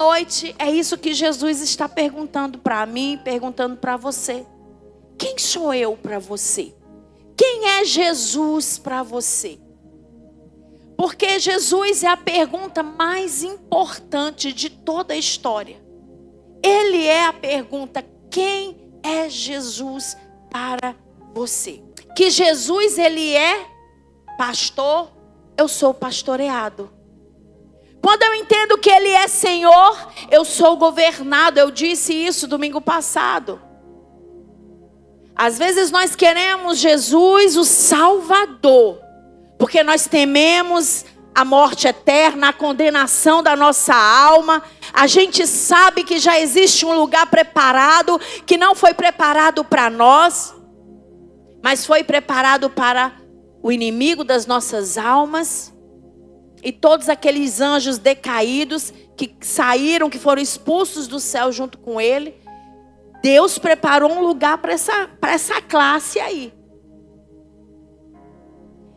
noite é isso que Jesus está perguntando para mim, perguntando para você. Quem sou eu para você? Quem é Jesus para você? Porque Jesus é a pergunta mais importante de toda a história. Ele é a pergunta: quem é Jesus para você? Que Jesus, ele é pastor, eu sou pastoreado. Quando eu entendo que ele é Senhor, eu sou governado. Eu disse isso domingo passado. Às vezes nós queremos Jesus, o Salvador, porque nós tememos a morte eterna, a condenação da nossa alma. A gente sabe que já existe um lugar preparado, que não foi preparado para nós, mas foi preparado para o inimigo das nossas almas. E todos aqueles anjos decaídos que saíram, que foram expulsos do céu junto com ele. Deus preparou um lugar para essa classe aí.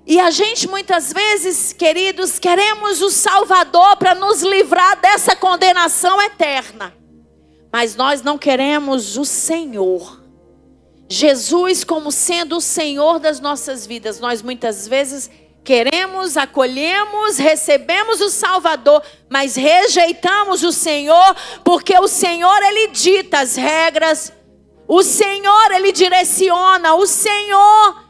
E a gente muitas vezes, queridos, queremos o Salvador para nos livrar dessa condenação eterna. Mas nós não queremos o Senhor. Jesus como sendo o Senhor das nossas vidas. Nós muitas vezes queremos, acolhemos, recebemos o Salvador, mas rejeitamos o Senhor, porque o Senhor, ele dita as regras. O Senhor, ele direciona. O Senhor,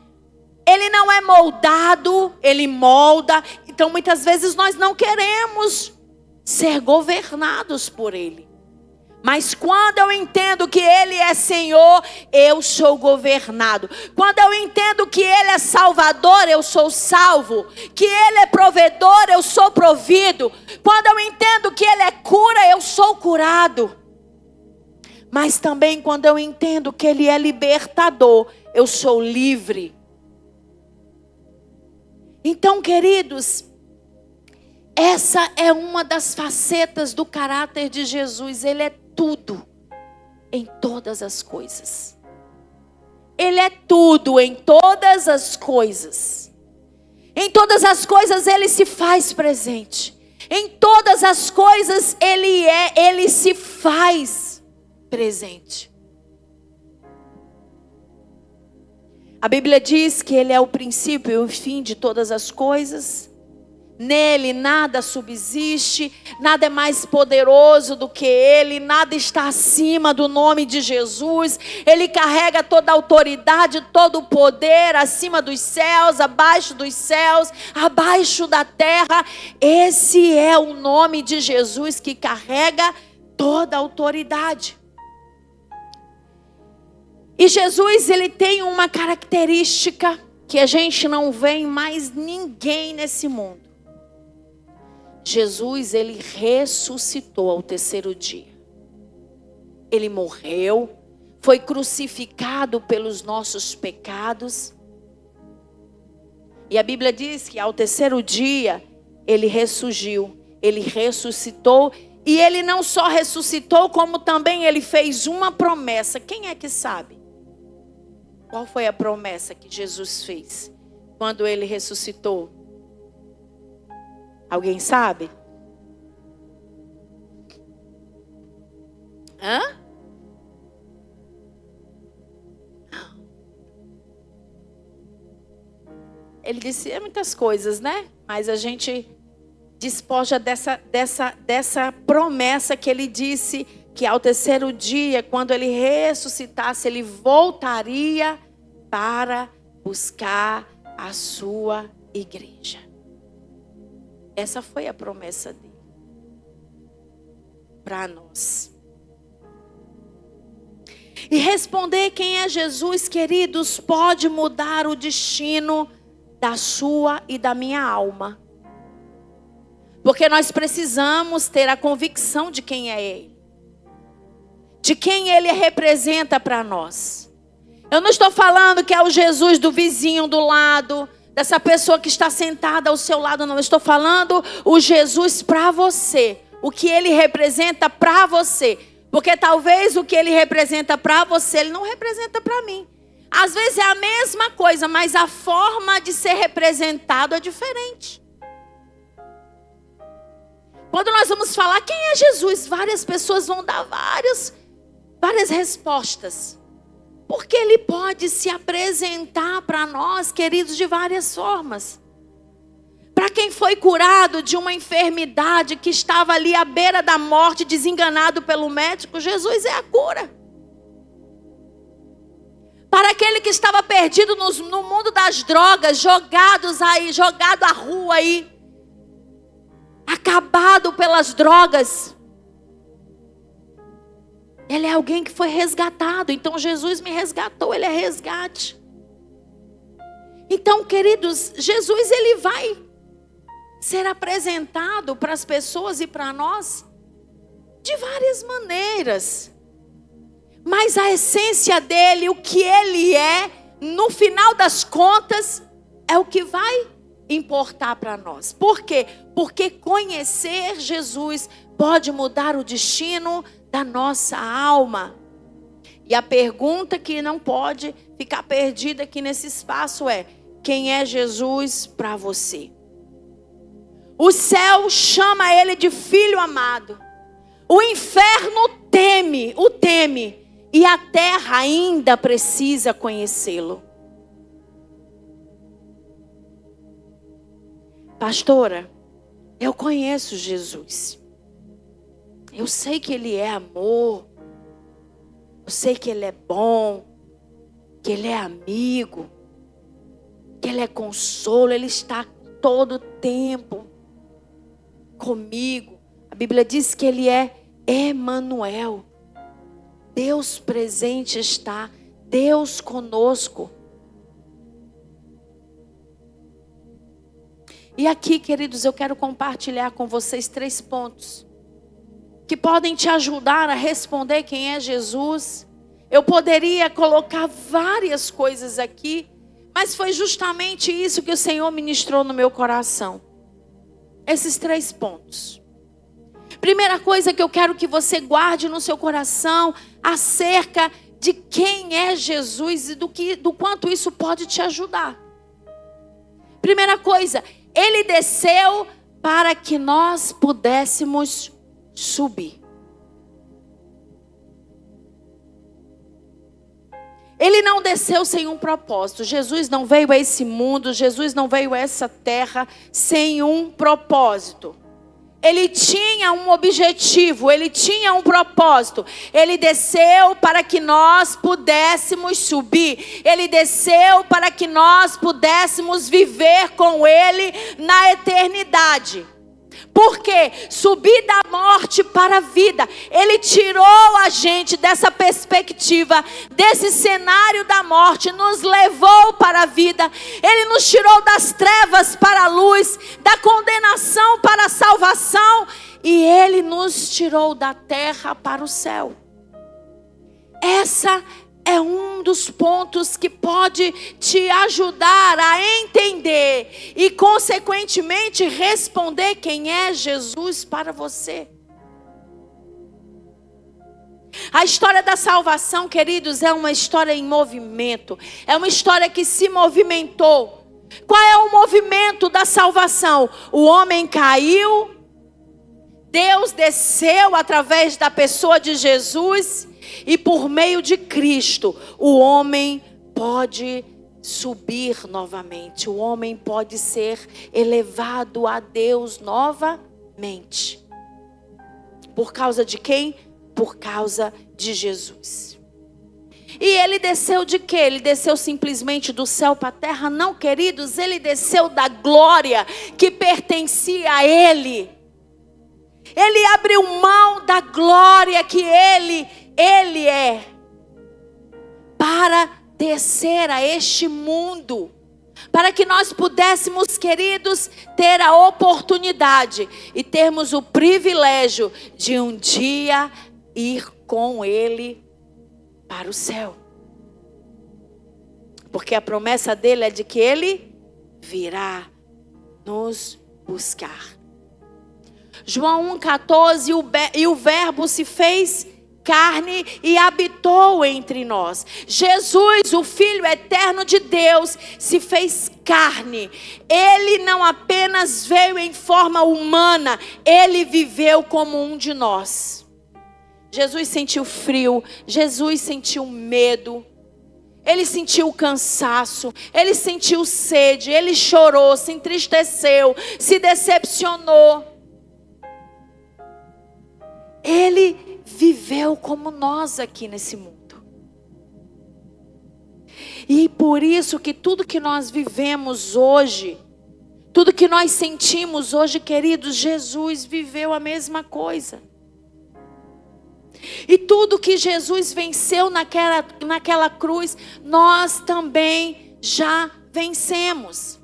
ele não é moldado, ele molda. Então muitas vezes nós não queremos ser governados por ele. Mas quando eu entendo que ele é Senhor, eu sou governado. Quando eu entendo que ele é Salvador, eu sou salvo. Que ele é provedor, eu sou provido. Quando eu entendo que ele é cura, eu sou curado. Mas também quando eu entendo que ele é libertador, eu sou livre. Então, queridos, essa é uma das facetas do caráter de Jesus. Ele é tudo em todas as coisas. Ele é tudo em todas as coisas. Em todas as coisas ele se faz presente. Em todas as coisas ele se faz presente. A Bíblia diz que ele é o princípio e o fim de todas as coisas. Nele nada subsiste, nada é mais poderoso do que ele, nada está acima do nome de Jesus. Ele carrega toda a autoridade, todo o poder, acima dos céus, abaixo da terra. Esse é o nome de Jesus que carrega toda a autoridade. E Jesus, ele tem uma característica que a gente não vê em mais ninguém nesse mundo. Jesus, ele ressuscitou ao terceiro dia. Ele morreu, foi crucificado pelos nossos pecados. E a Bíblia diz que ao terceiro dia, ele ressurgiu, ele ressuscitou. E ele não só ressuscitou, como também ele fez uma promessa. Quem é que sabe? Qual foi a promessa que Jesus fez quando ele ressuscitou? Alguém sabe? Ele disse muitas coisas, né? Mas a gente despoja dessa promessa que ele disse que ao terceiro dia, quando ele ressuscitasse, ele voltaria para buscar a sua igreja. Essa foi a promessa dele para nós. E responder quem é Jesus, queridos, pode mudar o destino da sua e da minha alma. Porque nós precisamos ter a convicção de quem é Ele. De quem Ele representa para nós. Eu não estou falando que é o Jesus do vizinho do lado, dessa pessoa que está sentada ao seu lado, não. Eu estou falando o Jesus para você. O que ele representa para você. Porque talvez o que ele representa para você, ele não representa para mim. Às vezes é a mesma coisa, mas a forma de ser representado é diferente. Quando nós vamos falar quem é Jesus, várias pessoas vão dar várias respostas. Porque Ele pode se apresentar para nós, queridos, de várias formas. Para quem foi curado de uma enfermidade que estava ali à beira da morte, desenganado pelo médico, Jesus é a cura. Para aquele que estava perdido no mundo das drogas, jogado à rua aí, acabado pelas drogas, Ele é alguém que foi resgatado. Então Jesus me resgatou, Ele é resgate. Então, queridos, Jesus Ele vai ser apresentado para as pessoas e para nós de várias maneiras. Mas a essência dele, o que Ele é, no final das contas, é o que vai importar para nós. Por quê? Porque conhecer Jesus pode mudar o destino da nossa alma. E a pergunta que não pode ficar perdida aqui nesse espaço é: quem é Jesus para você? O céu chama Ele de filho amado. O inferno o teme. E a terra ainda precisa conhecê-lo. Pastora, eu conheço Jesus. Eu sei que Ele é amor. Eu sei que Ele é bom. Que Ele é amigo. Que Ele é consolo. Ele está todo o tempo comigo. A Bíblia diz que Ele é Emanuel. Deus presente está. Deus conosco. E aqui, queridos, eu quero compartilhar com vocês 3 pontos que podem te ajudar a responder quem é Jesus. Eu poderia colocar várias coisas aqui, mas foi justamente isso que o Senhor ministrou no meu coração. Esses 3 pontos. Primeira coisa que eu quero que você guarde no seu coração acerca de quem é Jesus e do quanto isso pode te ajudar. Primeira coisa, Ele desceu para que nós pudéssemos subir. Ele não desceu sem um propósito. Jesus não veio a esse mundo, Jesus não veio a essa terra sem um propósito. Ele tinha um objetivo, Ele tinha um propósito. Ele desceu para que nós pudéssemos subir. Ele desceu para que nós pudéssemos viver com Ele na eternidade. Por quê? Subir da morte para a vida. Ele tirou a gente dessa perspectiva, desse cenário da morte, nos levou para a vida. Ele nos tirou das trevas para a luz, da condenação para a salvação. E Ele nos tirou da terra para o céu. Essa é um dos pontos que pode te ajudar a entender e, consequentemente, responder quem é Jesus para você. A história da salvação, queridos, é uma história em movimento. É uma história que se movimentou. Qual é o movimento da salvação? O homem caiu, Deus desceu através da pessoa de Jesus. E por meio de Cristo, o homem pode subir novamente. O homem pode ser elevado a Deus novamente. Por causa de quem? Por causa de Jesus. E Ele desceu de quê? Ele desceu simplesmente do céu para a terra? Não, queridos. Ele desceu da glória que pertencia a Ele. Ele abriu mão da glória que Ele é, para descer a este mundo, para que nós pudéssemos, queridos, ter a oportunidade e termos o privilégio de um dia ir com Ele para o céu. Porque a promessa dele é de que Ele virá nos buscar. João 1,14, e o verbo se fez carne e habitou entre nós. Jesus, o Filho eterno de Deus, se fez carne. Ele não apenas veio em forma humana, ele viveu como um de nós. Jesus sentiu frio, Jesus sentiu medo, ele sentiu cansaço, ele sentiu sede, ele chorou, se entristeceu, se decepcionou. Ele viveu como nós aqui nesse mundo. E por isso que tudo que nós vivemos hoje, tudo que nós sentimos hoje, queridos, Jesus viveu a mesma coisa. E tudo que Jesus venceu naquela cruz, nós também já vencemos.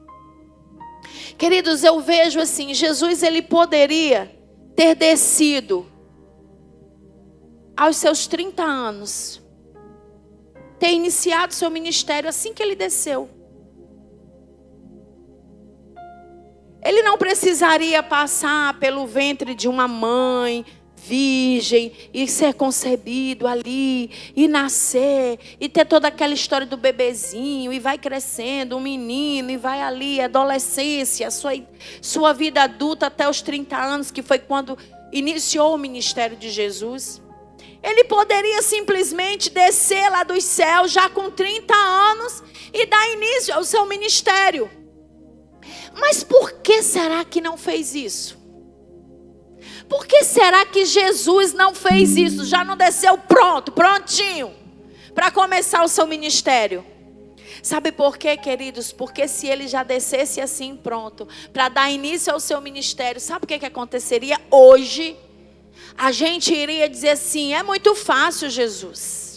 Queridos, eu vejo assim, Jesus ele poderia ter descido aos seus 30 anos, ter iniciado seu ministério assim que ele desceu. Ele não precisaria passar pelo ventre de uma mãe virgem e ser concebido ali e nascer e ter toda aquela história do bebezinho e vai crescendo, um menino e vai ali, adolescência, sua vida adulta até os 30 anos, que foi quando iniciou o ministério de Jesus. Ele poderia simplesmente descer lá dos céus já com 30 anos e dar início ao seu ministério. Mas por que será que não fez isso? Por que será que Jesus não fez isso? Já não desceu prontinho, para começar o seu ministério? Sabe por quê, queridos? Porque se ele já descesse assim pronto, para dar início ao seu ministério, sabe o que aconteceria hoje? A gente iria dizer assim: é muito fácil, Jesus.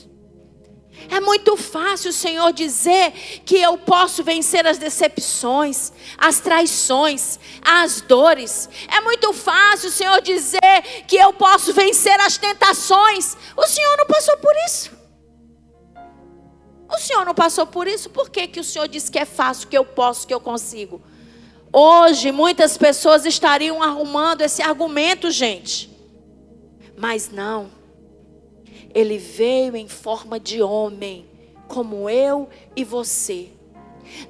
É muito fácil o Senhor dizer que eu posso vencer as decepções, as traições, as dores. É muito fácil o Senhor dizer que eu posso vencer as tentações. O Senhor não passou por isso. O Senhor não passou por isso. Por que o Senhor disse que é fácil, que eu posso, que eu consigo? Hoje muitas pessoas estariam arrumando esse argumento, gente. Mas não. Ele veio em forma de homem, como eu e você.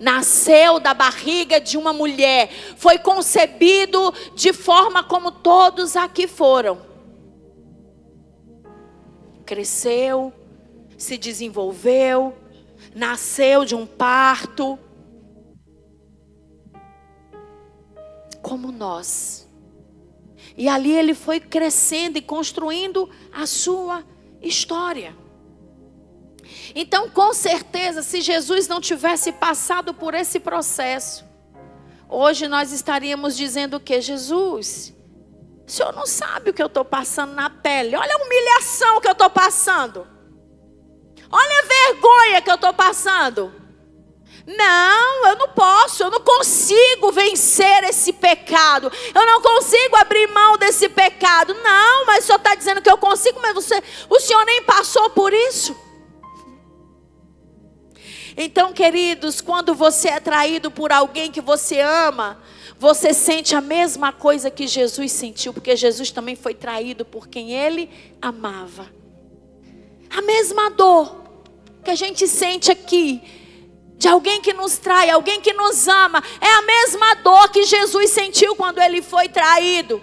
Nasceu da barriga de uma mulher. Foi concebido de forma como todos aqui foram. Cresceu, se desenvolveu, nasceu de um parto. Como nós. E ali ele foi crescendo e construindo a sua história. Então, com certeza, se Jesus não tivesse passado por esse processo, hoje nós estaríamos dizendo o quê? Jesus, o Senhor não sabe o que eu estou passando na pele. Olha a humilhação que eu estou passando. Olha a vergonha que eu estou passando. Não, eu não posso, eu não consigo vencer esse pecado. Eu não consigo abrir mão desse pecado. Não, mas o Senhor está dizendo que eu consigo, mas o Senhor nem passou por isso. Então, queridos, quando você é traído por alguém que você ama, você sente a mesma coisa que Jesus sentiu, porque Jesus também foi traído por quem ele amava. A mesma dor que a gente sente aqui, de alguém que nos trai, alguém que nos ama, é a mesma dor que Jesus sentiu quando ele foi traído.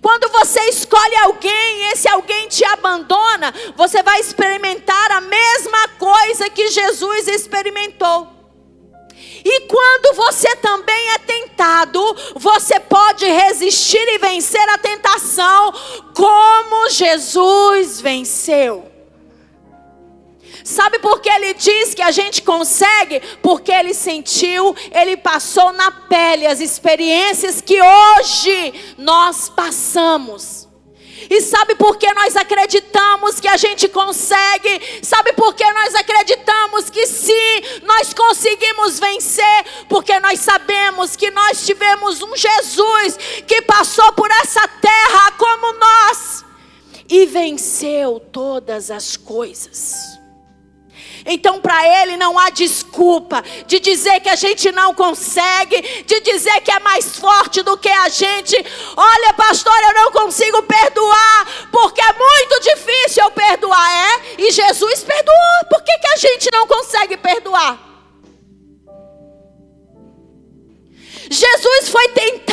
Quando você escolhe alguém e esse alguém te abandona, você vai experimentar a mesma coisa que Jesus experimentou. E quando você também é tentado, você pode resistir e vencer a tentação como Jesus venceu. Sabe por que ele diz que a gente consegue? Porque ele sentiu, ele passou na pele as experiências que hoje nós passamos. E sabe por que nós acreditamos que a gente consegue? Sabe por que nós acreditamos que sim, nós conseguimos vencer? Porque nós sabemos que nós tivemos um Jesus que passou por essa terra como nós e venceu todas as coisas. Então para ele não há desculpa de dizer que a gente não consegue, de dizer que é mais forte do que a gente. Olha, pastor, eu não consigo perdoar, porque é muito difícil eu perdoar.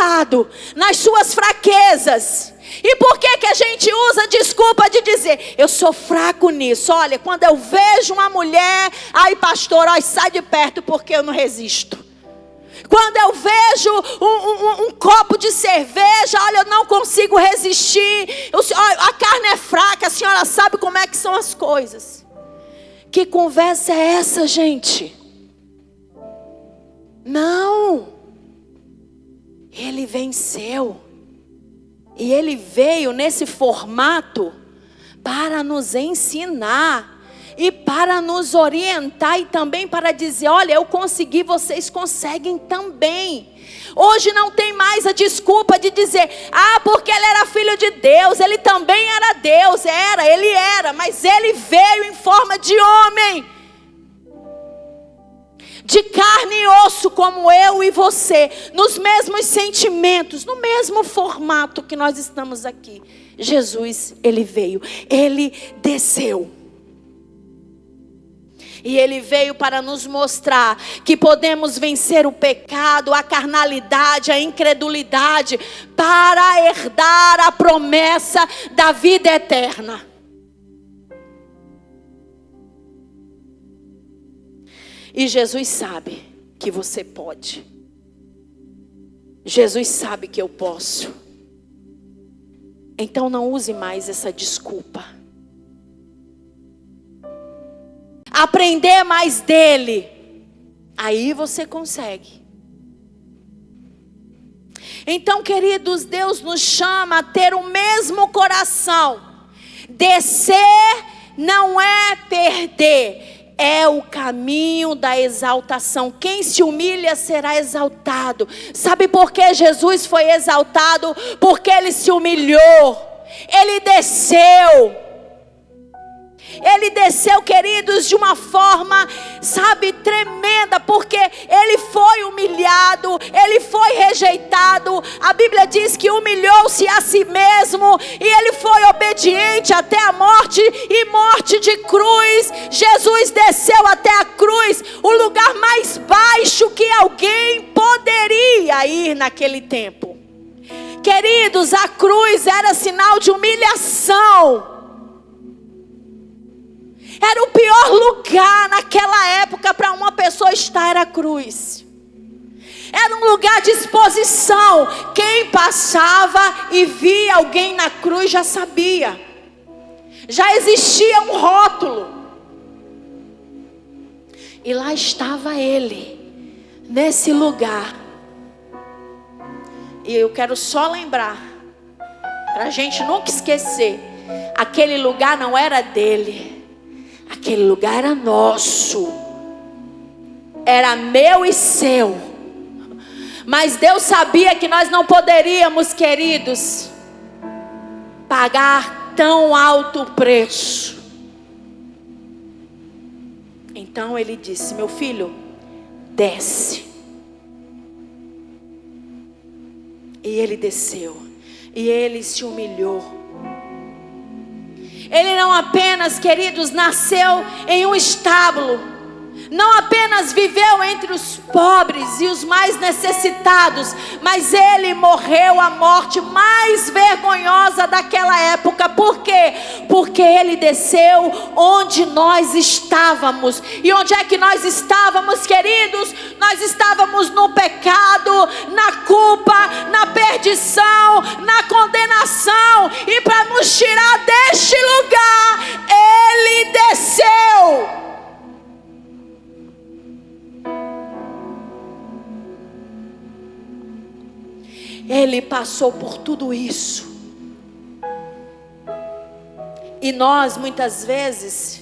pecado, nas suas fraquezas. E por que que a gente usa desculpa de dizer, eu sou fraco nisso? Olha, quando eu vejo uma mulher, ai pastor, ai, sai de perto porque eu não resisto. Quando eu vejo um copo de cerveja, olha, eu não consigo resistir. A carne é fraca, a senhora sabe como é que são as coisas. Que conversa é essa, gente? Não. Ele venceu. E ele veio nesse formato para nos ensinar e para nos orientar e também para dizer, olha, eu consegui, vocês conseguem também. Hoje não tem mais a desculpa de dizer, porque ele era filho de Deus, ele também era Deus. Ele era, mas ele veio em forma de homem, de carne e osso como eu e você, nos mesmos sentimentos, no mesmo formato que nós estamos aqui. Jesus, ele veio, ele desceu. E ele veio para nos mostrar que podemos vencer o pecado, a carnalidade, a incredulidade, para herdar a promessa da vida eterna. E Jesus sabe que você pode. Jesus sabe que eu posso. Então não use mais essa desculpa. Aprender mais dele. Aí você consegue. Então, queridos, Deus nos chama a ter o mesmo coração. Descer não é perder, é o caminho da exaltação. Quem se humilha será exaltado. Sabe por que Jesus foi exaltado? Porque ele se humilhou. Ele desceu. Ele desceu, queridos, de uma forma, tremenda, porque ele foi humilhado, ele foi rejeitado. A Bíblia diz que humilhou-se a si mesmo, e ele foi obediente até a morte, e morte de cruz. Jesus desceu até a cruz, o lugar mais baixo que alguém poderia ir naquele tempo. Queridos, a cruz era sinal de humilhação. Era o pior lugar naquela época para uma pessoa estar, era a cruz. Era um lugar de exposição. Quem passava e via alguém na cruz já sabia. Já existia um rótulo. E lá estava ele, nesse lugar. E eu quero só lembrar, para a gente nunca esquecer, aquele lugar não era dele. Aquele lugar era nosso, era meu e seu. Mas Deus sabia que nós não poderíamos, queridos, pagar tão alto preço. Então ele disse, meu filho, desce. E ele desceu, e ele se humilhou. Ele não apenas, queridos, nasceu em um estábulo. Não apenas viveu entre os pobres e os mais necessitados. Mas ele morreu a morte mais vergonhosa daquela época. Por quê? Porque ele desceu onde nós estávamos. E onde é que nós estávamos, queridos? Nós estávamos no pecado, na culpa, na perdição, na condenação. E para nos tirar deste lugar, ele desceu. Ele passou por tudo isso. E nós muitas vezes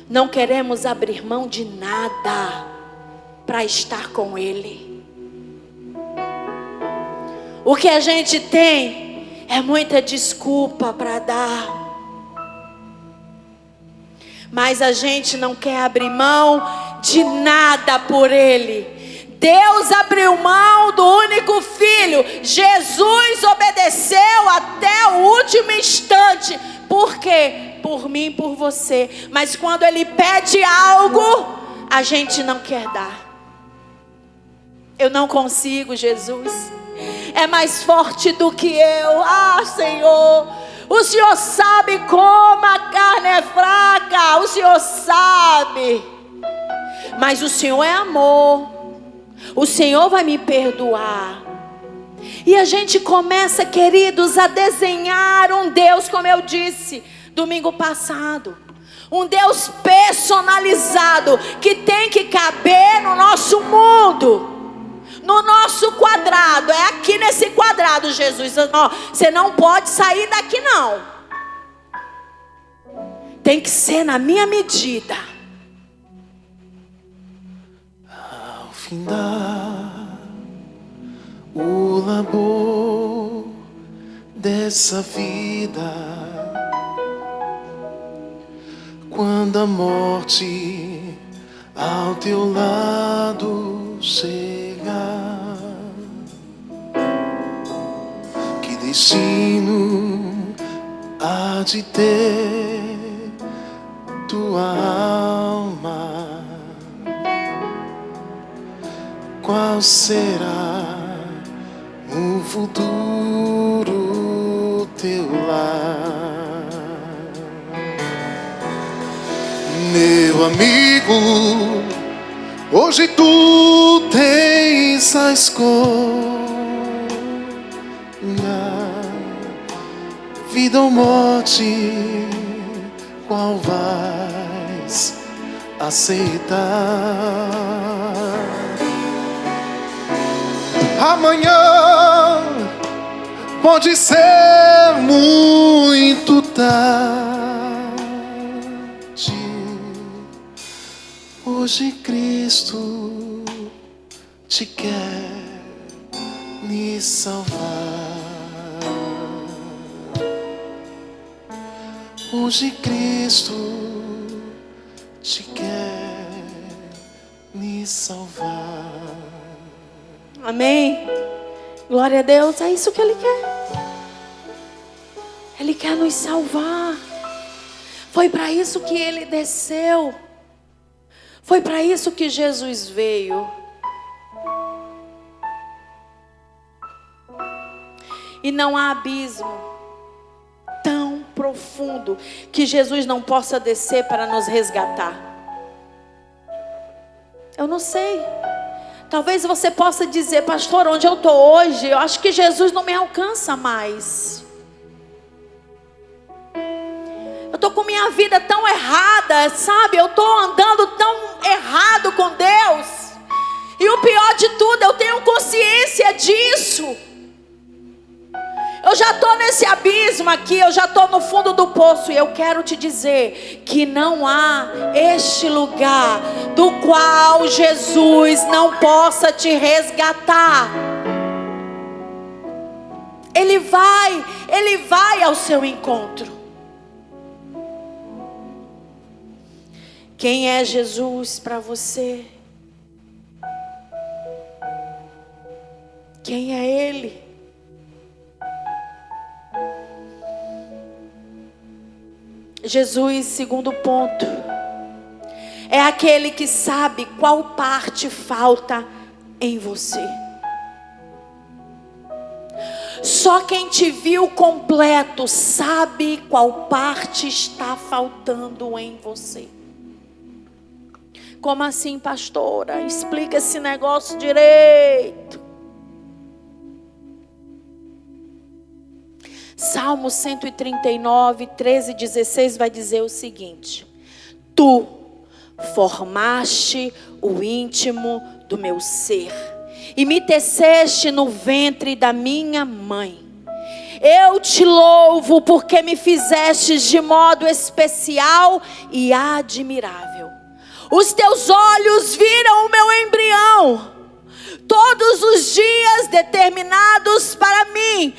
não queremos abrir mão de nada para estar com ele. O que a gente tem é muita desculpa para dar. Mas a gente não quer abrir mão de nada por ele. Deus abriu mão do único filho. Jesus obedeceu até o último instante. Por quê? Por mim e por você. Mas quando ele pede algo, a gente não quer dar. Eu não consigo, Jesus. é mais forte do que eu. Ah, Senhor, o Senhor sabe como a carne é fraca, o Senhor sabe. Mas o Senhor é amor, o Senhor vai me perdoar. E a gente começa, queridos, a desenhar um Deus, como eu disse domingo passado, um Deus personalizado, que tem que caber no nosso mundo, no nosso quadrado. É aqui nesse quadrado, Jesus. Você não pode sair daqui não. Tem que ser na minha medida. Ao findar o labor dessa vida, quando a morte ao teu lado chega, que destino há de ter tua alma? Qual será o futuro teu lar? Meu amigo, hoje tu tens a escolha, vida ou morte, qual vais aceitar? Amanhã pode ser muito tarde. Hoje Cristo te quer me salvar. Hoje Cristo te quer me salvar. Amém. Glória a Deus. É isso que Ele quer. Ele quer nos salvar. Foi para isso que Ele desceu. Foi para isso que Jesus veio. E não há abismo tão profundo que Jesus não possa descer para nos resgatar. Eu não sei. Talvez você possa dizer: pastor, onde eu estou hoje, eu acho que Jesus não me alcança mais. Eu estou com minha vida tão errada, sabe? Eu estou andando tão errado com Deus. E o pior de tudo, eu tenho consciência disso. Eu já estou nesse abismo aqui, eu já estou no fundo do poço. E eu quero te dizer que não há este lugar do qual Jesus não possa te resgatar. Ele vai ao seu encontro. Quem é Jesus para você? Quem é Ele? Jesus, segundo ponto, é aquele que sabe qual parte falta em você. Só quem te viu completo sabe qual parte está faltando em você. Como assim, pastora? Explica esse negócio direito. Salmo 139, 13 e 16 vai dizer o seguinte: Tu formaste o íntimo do meu ser e me teceste no ventre da minha mãe. Eu te louvo porque me fizestes de modo especial e admirável. Os teus olhos viram o meu embrião. Todos os dias determinados para mim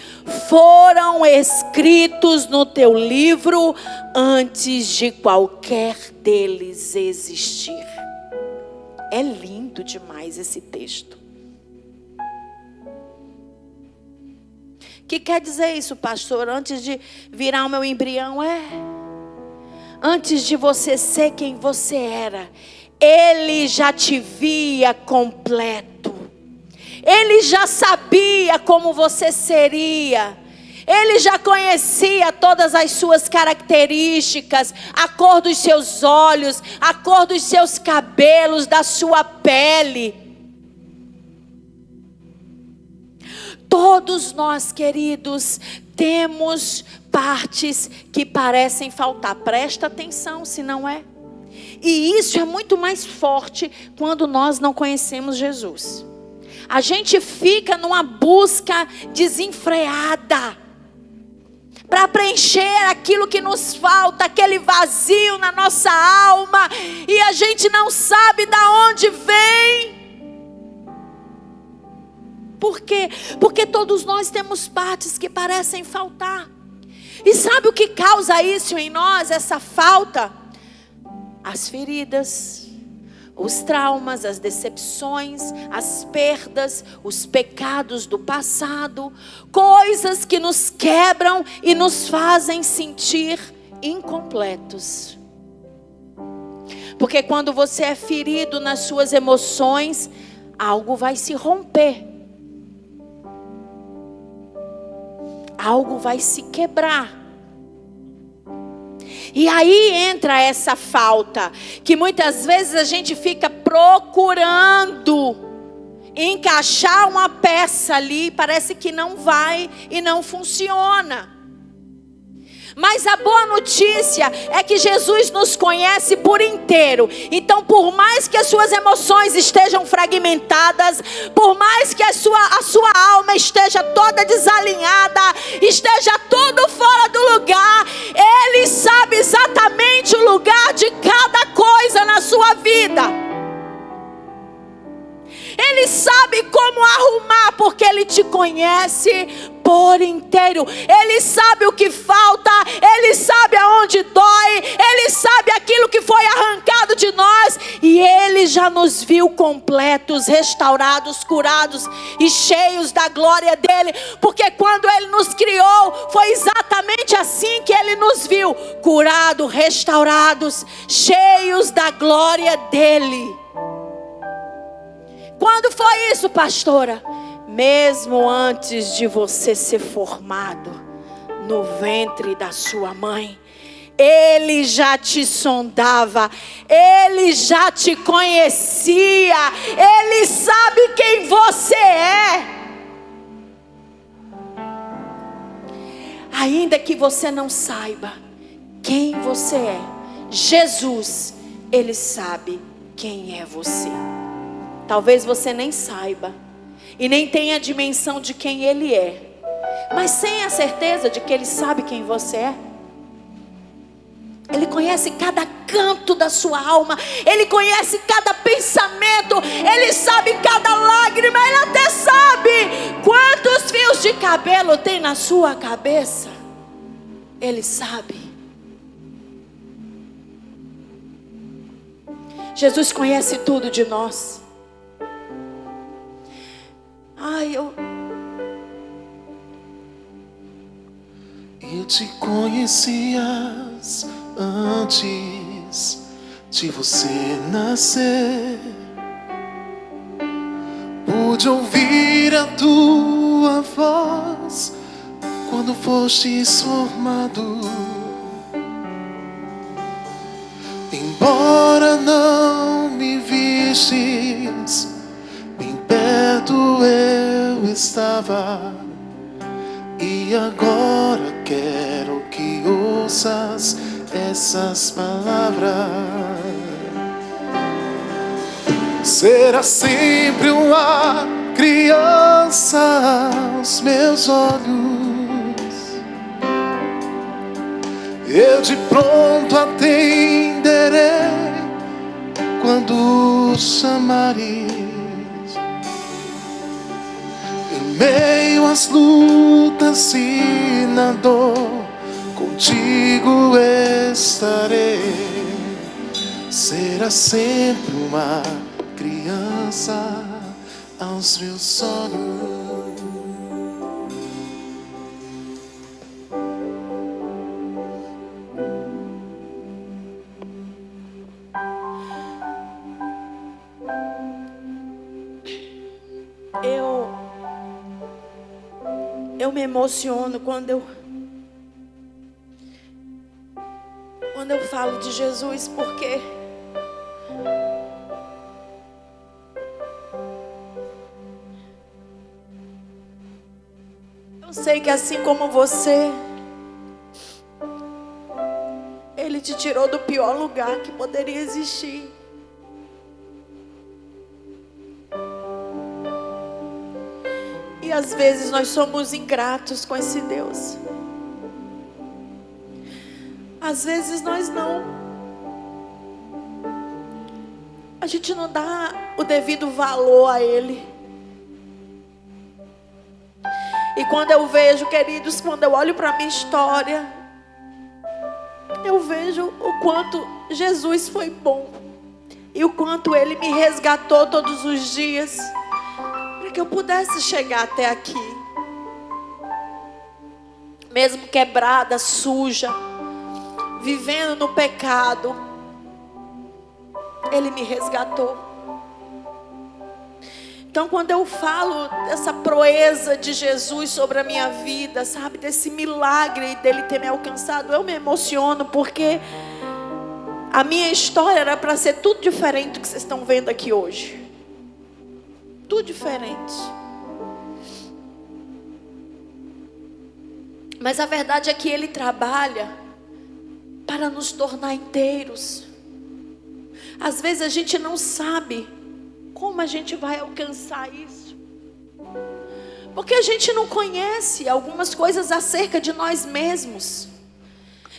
foram escritos no teu livro antes de qualquer deles existir. É lindo demais esse texto. O que quer dizer isso, pastor? Antes de virar o meu embrião, antes de você ser quem você era, Ele já te via completo. Ele já sabia como você seria. Ele já conhecia todas as suas características, a cor dos seus olhos, a cor dos seus cabelos, da sua pele. Todos nós, queridos, temos partes que parecem faltar. Presta atenção, se não é. E isso é muito mais forte quando nós não conhecemos Jesus. A gente fica numa busca desenfreada para preencher aquilo que nos falta, aquele vazio na nossa alma, e a gente não sabe de onde vem. Por quê? Porque todos nós temos partes que parecem faltar. E sabe o que causa isso em nós, essa falta? As feridas, os traumas, as decepções, as perdas, os pecados do passado, coisas que nos quebram e nos fazem sentir incompletos. Porque quando você é ferido nas suas emoções, algo vai se romper. Algo vai se quebrar. E aí entra essa falta, que muitas vezes a gente fica procurando encaixar uma peça ali, parece que não vai e não funciona. Mas a boa notícia é que Jesus nos conhece por inteiro. Então, por mais que as suas emoções estejam fragmentadas, por mais que a sua alma esteja toda desalinhada, esteja tudo fora do lugar, Ele sabe exatamente o lugar de cada coisa na sua vida. Ele sabe como arrumar, porque Ele te conhece por inteiro. Ele sabe o que falta, Ele sabe aonde dói, Ele sabe aquilo que foi arrancado de nós, e Ele já nos viu completos, restaurados, curados e cheios da glória dEle, porque quando Ele nos criou, foi exatamente assim que Ele nos viu, curados, restaurados, cheios da glória dEle. Quando foi isso, pastora? Mesmo antes de você ser formado no ventre da sua mãe, Ele já te sondava, Ele já te conhecia, Ele sabe quem você é. Ainda que você não saiba quem você é, Jesus, Ele sabe quem é você. Talvez você nem saiba e nem tenha a dimensão de quem Ele é, mas tenha a certeza de que Ele sabe quem você é. Ele conhece cada canto da sua alma, Ele conhece cada pensamento, Ele sabe cada lágrima, Ele até sabe quantos fios de cabelo tem na sua cabeça. Ele sabe. Jesus conhece tudo de nós. Eu te conhecias antes de você nascer. Pude ouvir a tua voz quando fostes formado. Embora não me vistes, bem perto eu estava. E agora quero que ouças essas palavras. Será sempre uma criança aos meus olhos. Eu de pronto atenderei quando chamares. Em meio às lutas e na dor, contigo estarei. Será sempre uma criança aos meus olhos. Eu me emociono quando eu falo de Jesus, porque eu sei que assim como você, Ele te tirou do pior lugar que poderia existir. E às vezes nós somos ingratos com esse Deus. Às vezes a gente não dá o devido valor a Ele. E quando eu vejo, queridos, quando eu olho para a minha história, eu vejo o quanto Jesus foi bom. E o quanto Ele me resgatou todos os dias, para que eu pudesse chegar até aqui. Mesmo quebrada, suja, vivendo no pecado, Ele me resgatou. Então quando eu falo dessa proeza de Jesus sobre a minha vida, sabe, desse milagre dele ter me alcançado, eu me emociono, porque a minha história era para ser tudo diferente do que vocês estão vendo aqui hoje. Tudo diferente. Mas a verdade é que Ele trabalha para nos tornar inteiros. Às vezes a gente não sabe como a gente vai alcançar isso, porque a gente não conhece algumas coisas acerca de nós mesmos.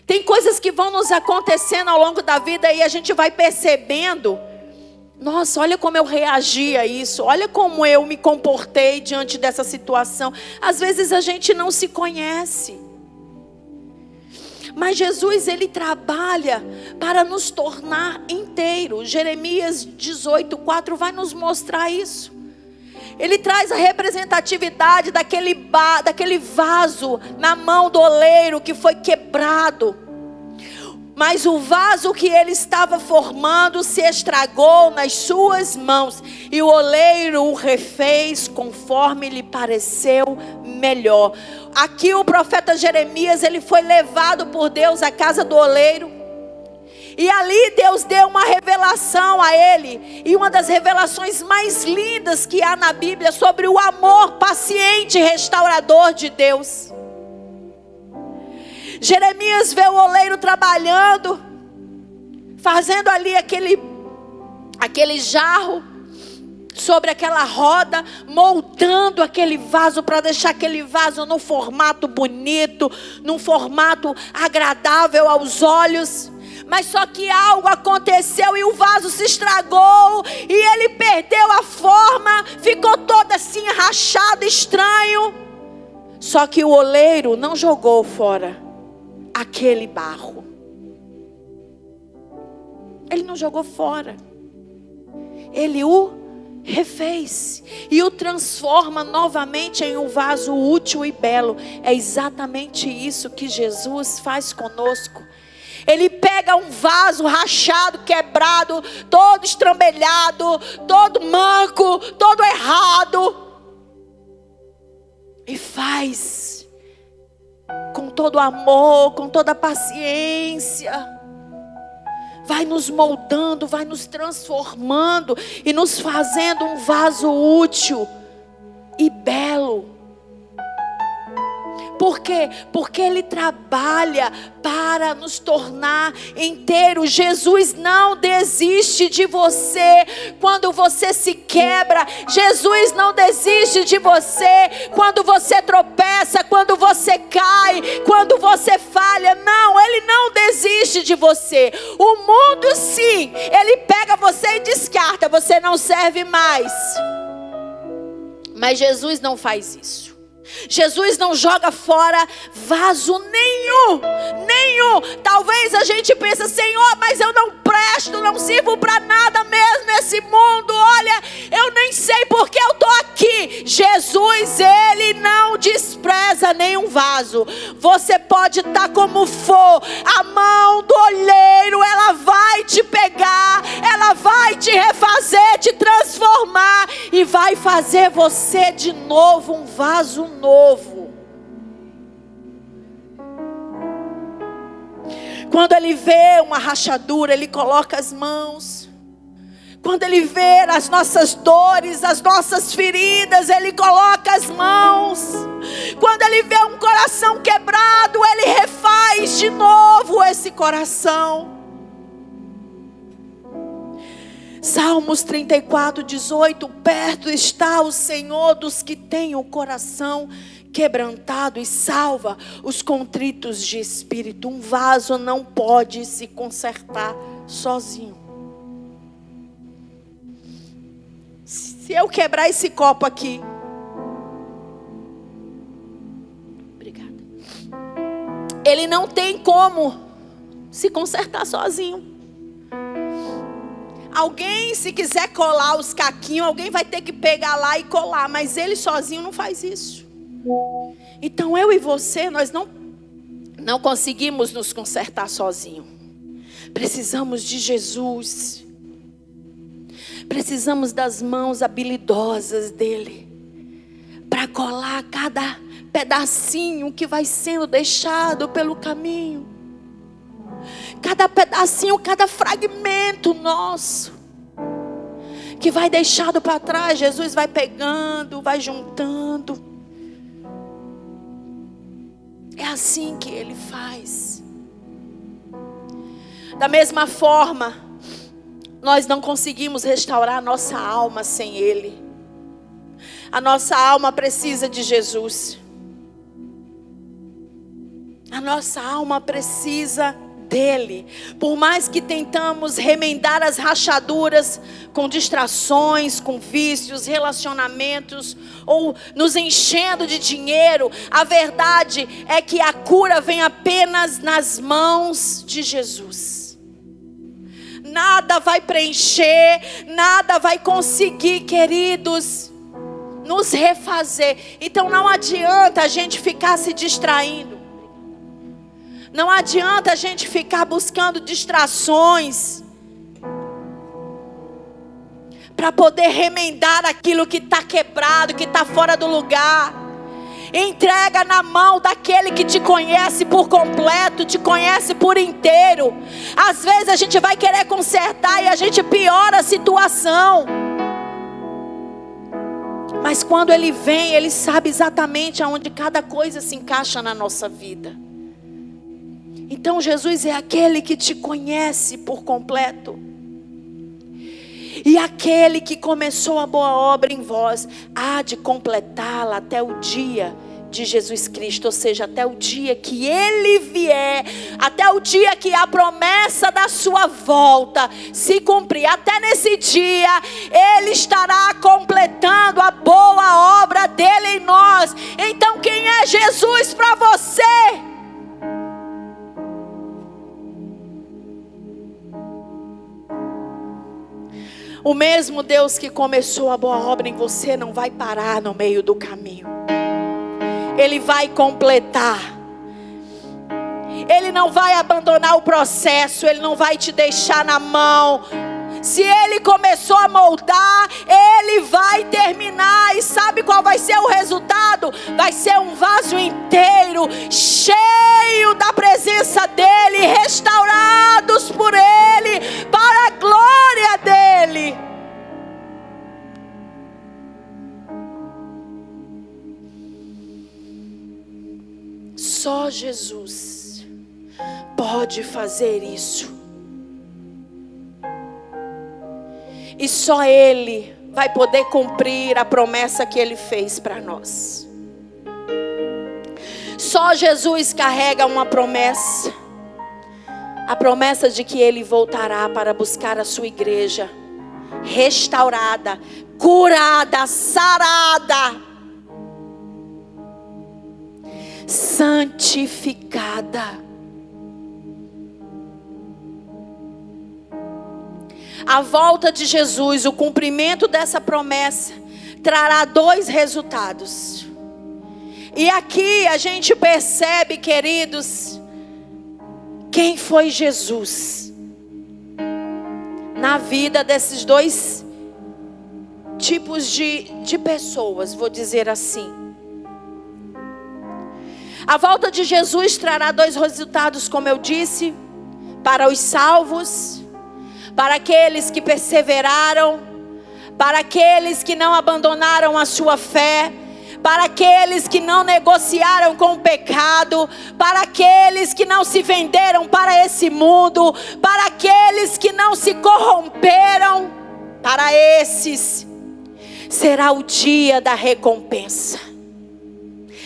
Tem coisas que vão nos acontecendo ao longo da vida e a gente vai percebendo: nossa, olha como eu reagi a isso, olha como eu me comportei diante dessa situação. Às vezes a gente não se conhece. Mas Jesus, Ele trabalha para nos tornar inteiros. Jeremias 18:4 vai nos mostrar isso. Ele traz a representatividade daquele vaso na mão do oleiro que foi quebrado. Mas o vaso que ele estava formando se estragou nas suas mãos, e o oleiro o refez conforme lhe pareceu melhor. Aqui o profeta Jeremias, ele foi levado por Deus à casa do oleiro, e ali Deus deu uma revelação a ele, e uma das revelações mais lindas que há na Bíblia, sobre o amor paciente e restaurador de Deus. Jeremias vê o oleiro trabalhando, fazendo ali aquele jarro sobre aquela roda, moldando aquele vaso para deixar aquele vaso num formato bonito, num formato agradável aos olhos. Mas só que algo aconteceu e o vaso se estragou, e ele perdeu a forma, ficou todo assim rachado, estranho. Só que o oleiro não jogou fora aquele barro. Ele não jogou fora. Ele o refez e o transforma novamente em um vaso útil e belo. É exatamente isso que Jesus faz conosco. Ele pega um vaso rachado, quebrado, todo estrambelhado, todo manco, todo errado, e faz com todo amor, com toda paciência. Vai nos moldando, vai nos transformando e nos fazendo um vaso útil e belo. Por quê? Porque Ele trabalha para nos tornar inteiros. Jesus não desiste de você quando você se quebra. Jesus não desiste de você quando você tropeça, quando você cai, quando você falha. Não, Ele não desiste de você. O mundo sim, ele pega você e descarta. Você não serve mais. Mas Jesus não faz isso. Jesus não joga fora vaso nenhum. Talvez a gente pense: Senhor, mas eu não presto, não sirvo para nada mesmo nesse mundo. Olha, eu nem sei porque eu estou aqui. Jesus, Ele não despreza nenhum vaso. Você pode estar como for, a mão do olheiro, ela vai te pegar, ela vai te refazer, te transformar, e vai fazer você de novo um vaso novo. Quando ele vê uma rachadura, ele coloca as mãos. Quando ele vê as nossas dores, as nossas feridas, ele coloca as mãos. Quando ele vê um coração quebrado, ele refaz de novo esse coração. Salmos 34:18, perto está o Senhor dos que têm o coração quebrantado e salva os contritos de espírito. Um vaso não pode se consertar sozinho. Se eu quebrar esse copo aqui, obrigada, ele não tem como se consertar sozinho. Alguém, se quiser colar os caquinhos, alguém vai ter que pegar lá e colar, mas ele sozinho não faz isso. Então eu e você, nós não conseguimos nos consertar sozinho. Precisamos de Jesus. Precisamos das mãos habilidosas dele para colar cada pedacinho que vai sendo deixado pelo caminho. Cada pedacinho, cada fragmento nosso que vai deixado para trás, Jesus vai pegando, vai juntando. É assim que ele faz. Da mesma forma, nós não conseguimos restaurar a nossa alma sem ele. A nossa alma precisa de Jesus. A nossa alma precisa dele. Por mais que tentamos remendar as rachaduras com distrações, com vícios, relacionamentos, ou nos enchendo de dinheiro, a verdade é que a cura vem apenas nas mãos de Jesus. Nada vai preencher, nada vai conseguir, queridos, nos refazer. Então não adianta a gente ficar se distraindo. Não adianta a gente ficar buscando distrações para poder remendar aquilo que está quebrado, que está fora do lugar. Entrega na mão daquele que te conhece por completo, te conhece por inteiro. Às vezes a gente vai querer consertar e a gente piora a situação. Mas quando ele vem, ele sabe exatamente aonde cada coisa se encaixa na nossa vida. Então Jesus é aquele que te conhece por completo. E aquele que começou a boa obra em vós, há de completá-la até o dia de Jesus Cristo. Ou seja, até o dia que Ele vier, até o dia que a promessa da sua volta se cumprir. Até nesse dia, Ele estará completando a boa obra dEle em nós. Então quem é Jesus para você? O mesmo Deus que começou a boa obra em você não vai parar no meio do caminho. Ele vai completar. Ele não vai abandonar o processo. Ele não vai te deixar na mão. Se Ele começou a moldar, Ele vai terminar. E sabe qual vai ser o resultado? Vai ser um vaso inteiro, cheio da presença dEle, restaurados por Ele, para a glória dEle. Só Jesus pode fazer isso. E só Ele vai poder cumprir a promessa que Ele fez para nós. Só Jesus carrega uma promessa. A promessa de que Ele voltará para buscar a sua igreja restaurada, curada, sarada, santificada. A volta de Jesus, o cumprimento dessa promessa, trará 2 resultados. E aqui a gente percebe, queridos, quem foi Jesus na vida desses 2 tipos de pessoas, vou dizer assim. A volta de Jesus trará 2 resultados, como eu disse. para os salvos, para aqueles que perseveraram, para aqueles que não abandonaram a sua fé, para aqueles que não negociaram com o pecado, para aqueles que não se venderam para esse mundo, para aqueles que não se corromperam. Para esses será o dia da recompensa.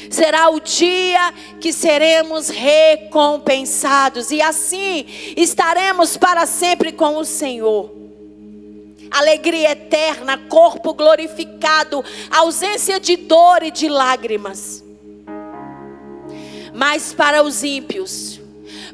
Será o dia que seremos recompensados, e assim estaremos para sempre com o Senhor. Alegria eterna, corpo glorificado, ausência de dor e de lágrimas. Mas para os ímpios,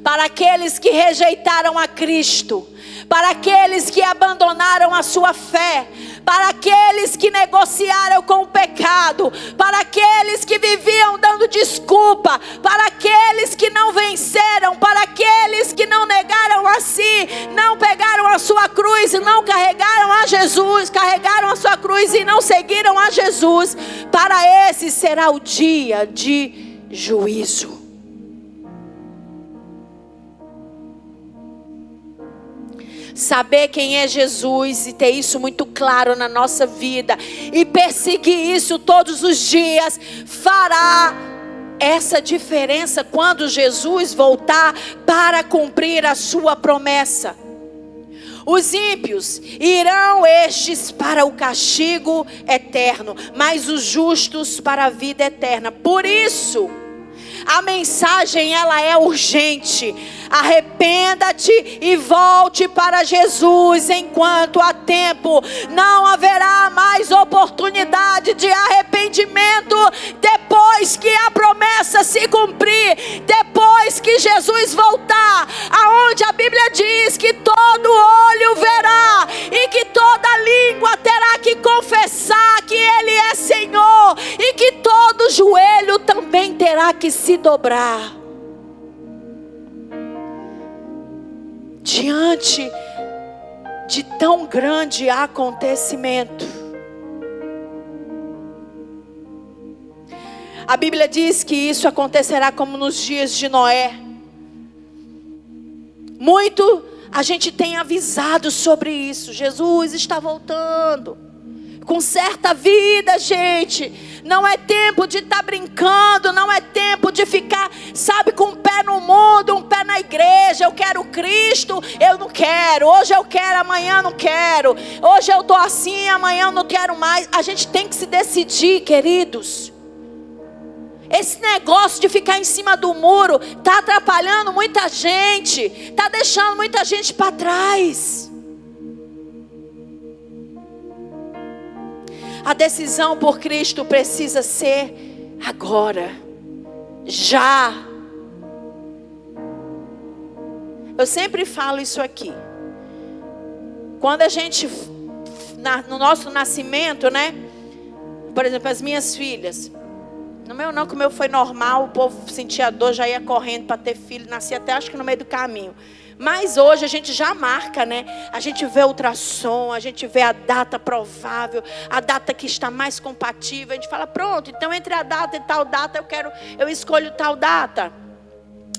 para aqueles que rejeitaram a Cristo, para aqueles que abandonaram a sua fé, para aqueles que negociaram com o pecado, para aqueles que viviam dando desculpa, para aqueles que não venceram, para aqueles que não negaram a si, não pegaram a sua cruz e não carregaram a Jesus, carregaram a sua cruz e não seguiram a Jesus, para esses será o dia de juízo. Saber quem é Jesus e ter isso muito claro na nossa vida e perseguir isso todos os dias fará essa diferença quando Jesus voltar para cumprir a sua promessa. Os ímpios irão estes para o castigo eterno, mas os justos para a vida eterna. Por isso, a mensagem ela é urgente. Arrependa-te e volte para Jesus enquanto há tempo. Não haverá mais oportunidade de arrependimento depois que a promessa se cumprir, depois que Jesus voltar, aonde a Bíblia diz que todo olho verá e que toda língua terá que confessar que Ele é Senhor, e que todo joelho também terá que se dobrar. Diante de tão grande acontecimento, a Bíblia diz que isso acontecerá como nos dias de Noé. Muito a gente tem avisado sobre isso. Jesus está voltando. Conserta a vida, gente. Não é tempo de estar brincando. Não é tempo de ficar, sabe, com um pé no mundo, um pé na igreja. Eu quero Cristo, eu não quero. Hoje eu quero, amanhã não quero. Hoje eu estou assim, amanhã eu não quero mais. A gente tem que se decidir, queridos. Esse negócio de ficar em cima do muro está atrapalhando muita gente. Está deixando muita gente para trás. A decisão por Cristo precisa ser agora, já. Eu sempre falo isso aqui. Quando a gente, no nosso nascimento, né? Por exemplo, as minhas filhas. No meu não, que o meu foi normal, o povo sentia dor, já ia correndo para ter filho, nascia até acho que no meio do caminho. Mas hoje a gente já marca, né? A gente vê ultrassom, a gente vê a data provável, a data que está mais compatível. A gente fala, pronto, então entre a data e tal data eu escolho tal data.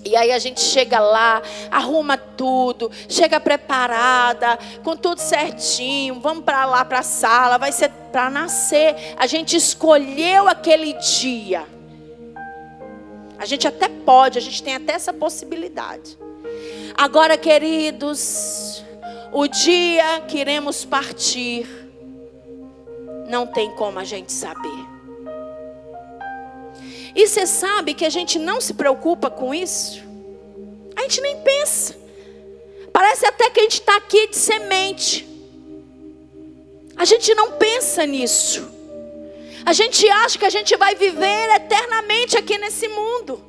E aí a gente chega lá, arruma tudo, chega preparada, com tudo certinho, vamos para lá para a sala, vai ser para nascer. A gente escolheu aquele dia. A gente até pode, a gente tem até essa possibilidade. Agora, queridos, o dia que iremos partir, não tem como a gente saber. E você sabe que a gente não se preocupa com isso? A gente nem pensa. Parece até que a gente está aqui de semente. A gente não pensa nisso. A gente acha que a gente vai viver eternamente aqui nesse mundo.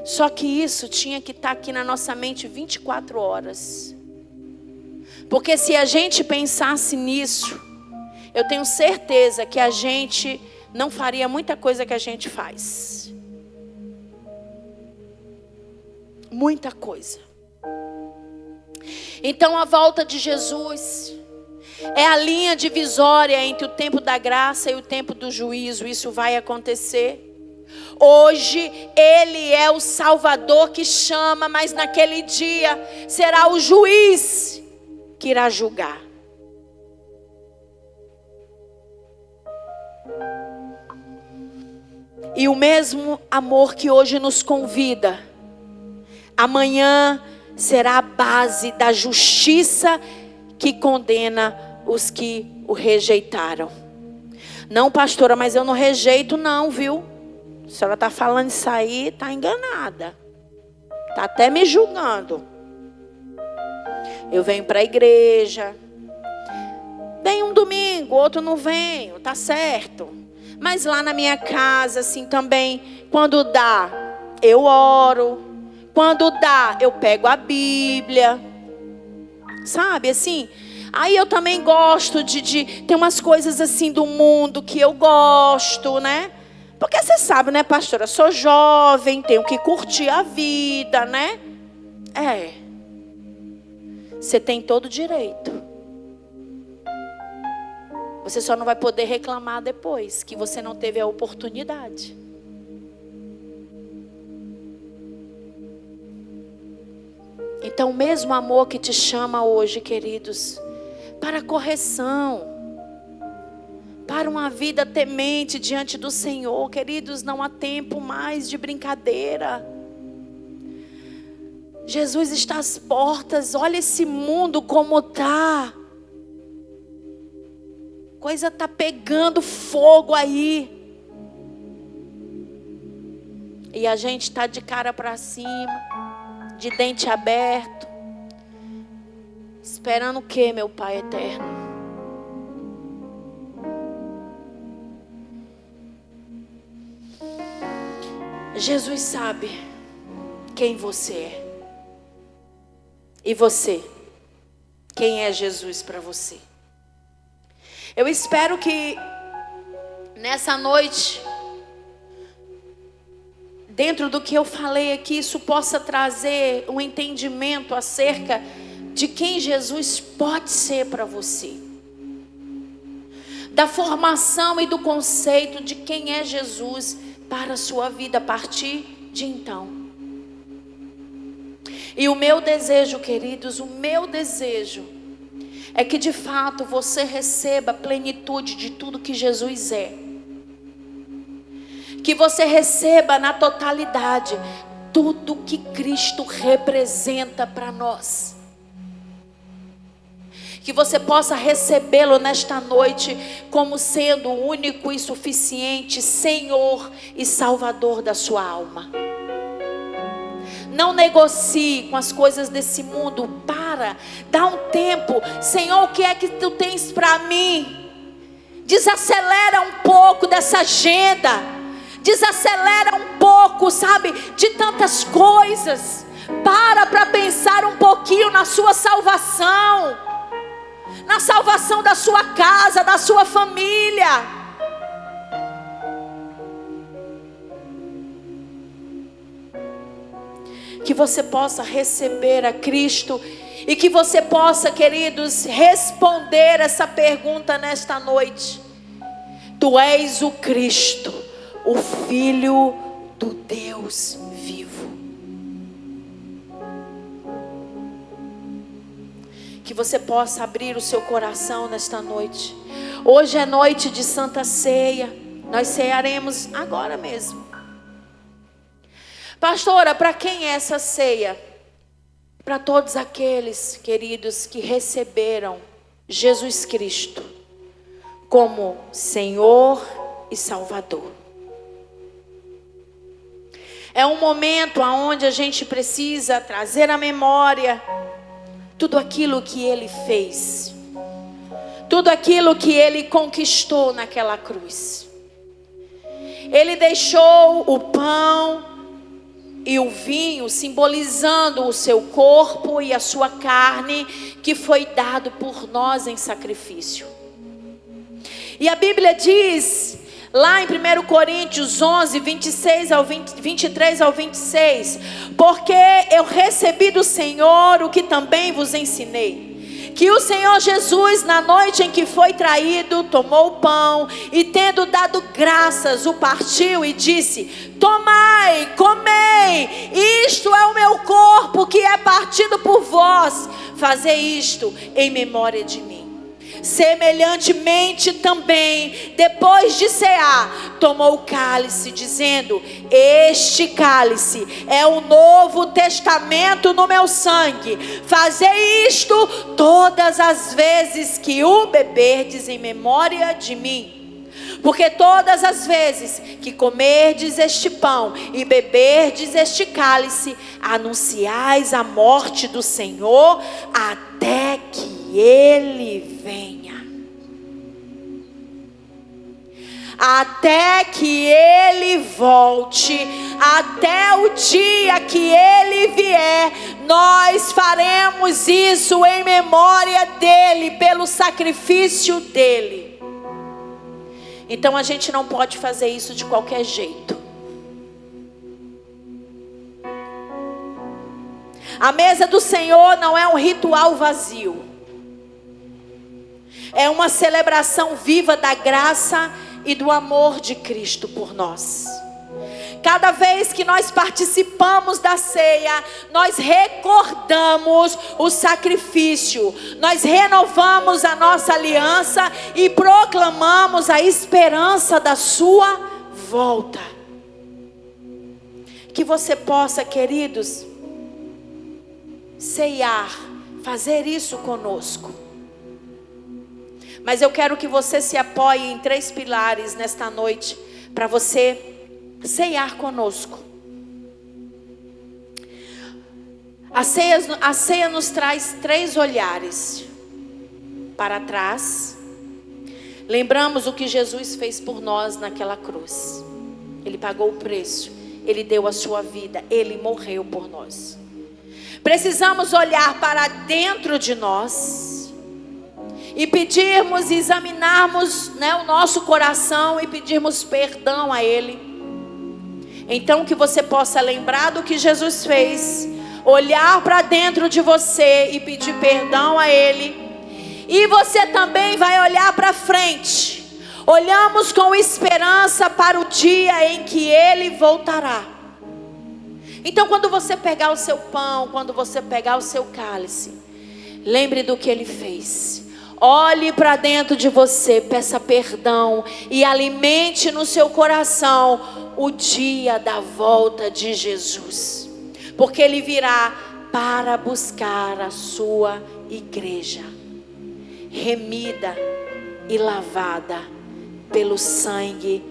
Só que isso tinha que estar aqui na nossa mente 24 horas. Porque se a gente pensasse nisso, eu tenho certeza que a gente não faria muita coisa que a gente faz. Muita coisa. Então a volta de Jesus é a linha divisória entre o tempo da graça e o tempo do juízo. Isso vai acontecer. Hoje Ele é o Salvador que chama, mas naquele dia será o juiz que irá julgar. E o mesmo amor que hoje nos convida, amanhã será a base da justiça que condena os que o rejeitaram. Não, pastora, mas eu não rejeito não, viu? A senhora está falando isso aí, está enganada. Está até me julgando. Eu venho para a igreja. Vem um domingo, outro não venho, tá certo. Mas lá na minha casa, assim também, quando dá, eu oro. Quando dá, eu pego a Bíblia. Sabe, assim... Aí eu também gosto de ter umas coisas assim do mundo que eu gosto, né? Porque você sabe, né, pastora? Eu sou jovem, tenho que curtir a vida, né? Você tem todo o direito. Você só não vai poder reclamar depois que você não teve a oportunidade. Então, o mesmo amor que te chama hoje, queridos, para correção, para uma vida temente diante do Senhor, queridos, não há tempo mais de brincadeira. Jesus está às portas, olha esse mundo como está. Coisa está pegando fogo aí. E a gente está de cara para cima, de dente aberto. Esperando o que, meu Pai eterno? Jesus sabe quem você é. E você? Quem é Jesus para você? Eu espero que nessa noite, dentro do que eu falei aqui, isso possa trazer um entendimento acerca de quem Jesus pode ser para você. Da formação e do conceito de quem é Jesus para a sua vida a partir de então. E o meu desejo, queridos, o meu desejo é que de fato você receba a plenitude de tudo que Jesus é. Que você receba na totalidade tudo que Cristo representa para nós. Que você possa recebê-lo nesta noite como sendo o único e suficiente Senhor e Salvador da sua alma. Não negocie com as coisas desse mundo. Dá um tempo. Senhor, o que é que tu tens para mim? Desacelera um pouco dessa agenda. Desacelera um pouco, sabe, de tantas coisas. Para pensar um pouquinho na sua salvação. Na salvação da sua casa, da sua família. Que você possa receber a Cristo. E que você possa, queridos, responder essa pergunta nesta noite. Tu és o Cristo, o Filho do Deus vivo. Que você possa abrir o seu coração nesta noite. Hoje é noite de Santa Ceia. Nós cearemos agora mesmo. Pastora, para quem é essa ceia? Para todos aqueles, queridos, que receberam Jesus Cristo como Senhor e Salvador. É um momento onde a gente precisa trazer à memória tudo aquilo que Ele fez, tudo aquilo que Ele conquistou naquela cruz. Ele deixou o pão e o vinho simbolizando o seu corpo e a sua carne, que foi dado por nós em sacrifício. E a Bíblia diz lá em 1 Coríntios 11, 23 ao 26, porque eu recebi do Senhor o que também vos ensinei, que o Senhor Jesus, na noite em que foi traído, tomou o pão e, tendo dado graças, o partiu e disse: tomai, comei, isto é o meu corpo que é partido por vós, fazei isto em memória de mim. Semelhantemente também, depois de cear, tomou o cálice, dizendo: este cálice é o novo testamento no meu sangue. Fazei isto todas as vezes que o beberdes em memória de mim. Porque todas as vezes que comerdes este pão e beberdes este cálice, anunciais a morte do Senhor até que Ele venha. Até que Ele volte, até o dia que Ele vier, nós faremos isso em memória dEle, pelo sacrifício dEle. Então a gente não pode fazer isso de qualquer jeito. A mesa do Senhor não é um ritual vazio. É uma celebração viva da graça e do amor de Cristo por nós. Cada vez que nós participamos da ceia, nós recordamos o sacrifício, nós renovamos a nossa aliança e proclamamos a esperança da sua volta. Que você possa, queridos, ceiar, fazer isso conosco. Mas eu quero que você se apoie em 3 pilares nesta noite, para você ceiar conosco. A ceia nos traz 3 olhares. Para trás, lembramos o que Jesus fez por nós naquela cruz. Ele pagou o preço, Ele deu a sua vida, Ele morreu por nós. Precisamos olhar para dentro de nós e pedirmos, examinarmos, o nosso coração e pedirmos perdão a Ele. Então que você possa lembrar do que Jesus fez, olhar para dentro de você e pedir perdão a Ele. E você também vai olhar para frente. Olhamos com esperança para o dia em que Ele voltará. Então quando você pegar o seu pão, quando você pegar o seu cálice, lembre do que Ele fez. Olhe para dentro de você, peça perdão e alimente no seu coração o dia da volta de Jesus. Porque Ele virá para buscar a sua igreja, remida e lavada pelo sangue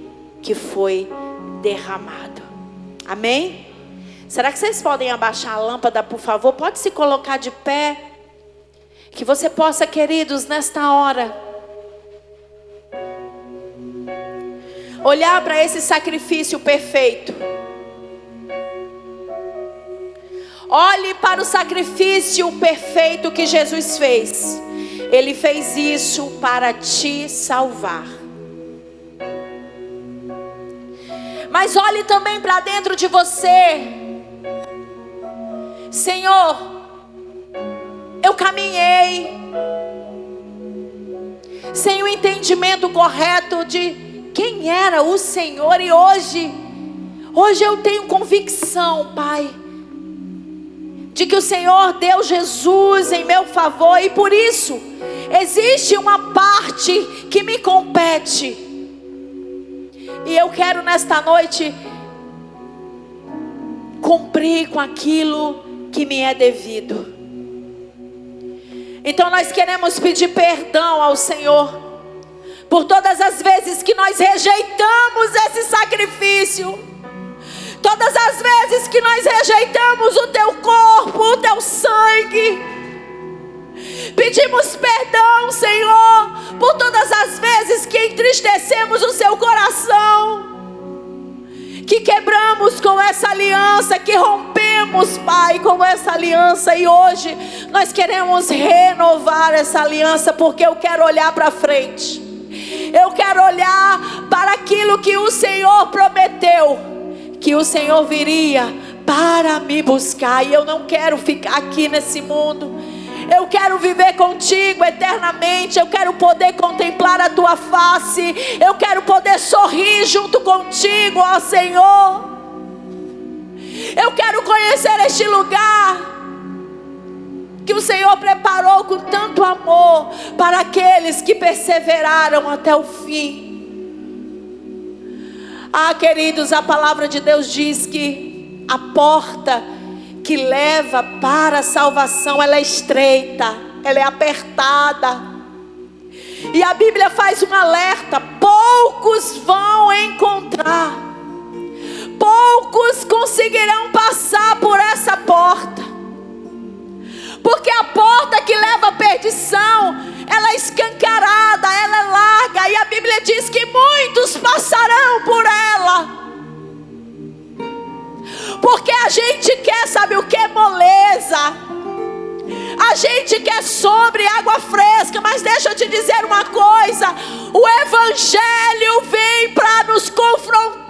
que foi derramado. Amém? Será que vocês podem abaixar a lâmpada, por favor? Pode se colocar de pé. Que você possa, queridos, nesta hora, olhar para esse sacrifício perfeito. Olhe para o sacrifício perfeito que Jesus fez. Ele fez isso para te salvar. Mas olhe também para dentro de você. Senhor, eu caminhei sem o entendimento correto de quem era o Senhor. E hoje eu tenho convicção, Pai, de que o Senhor deu Jesus em meu favor. E por isso existe uma parte que me compete. E eu quero nesta noite cumprir com aquilo que me é devido. Então nós queremos pedir perdão ao Senhor por todas as vezes que nós rejeitamos esse sacrifício, todas as vezes que nós rejeitamos o teu corpo, o teu sangue. Pedimos perdão, Senhor, por todas as vezes que entristecemos o seu coração, que quebramos com essa aliança, que rompemos, Pai, com essa aliança. E hoje nós queremos renovar essa aliança, porque eu quero olhar para frente. Eu quero olhar para aquilo que o Senhor prometeu, que o Senhor viria para me buscar. E eu não quero ficar aqui nesse mundo. Eu quero viver contigo eternamente. Eu quero poder contemplar a tua face. Eu quero poder sorrir junto contigo, ó Senhor. Eu quero conhecer este lugar que o Senhor preparou com tanto amor para aqueles que perseveraram até o fim. Ah, queridos, a palavra de Deus diz que a porta que leva para a salvação, ela é estreita, ela é apertada. E a Bíblia faz um alerta: poucos vão encontrar, poucos conseguirão passar por essa porta. Porque a porta que leva à perdição, ela é escancarada, ela é larga. E a Bíblia diz que muitos passarão por ela. Porque a gente quer, sabe o que? Moleza. A gente quer sobre água fresca. Mas deixa eu te dizer uma coisa: o Evangelho vem para nos confrontar.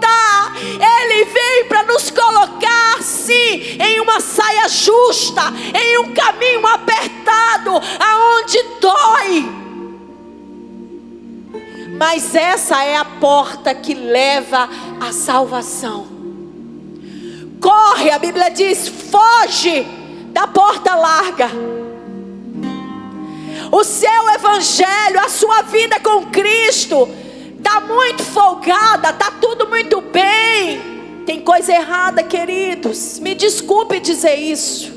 Ele vem para nos colocar, sim, em uma saia justa, em um caminho apertado, aonde dói. Mas essa é a porta que leva à salvação. Corre, a Bíblia diz, foge da porta larga. O seu evangelho, a sua vida com Cristo está muito folgada, está tudo muito bem. Tem coisa errada, queridos. Me desculpe dizer isso.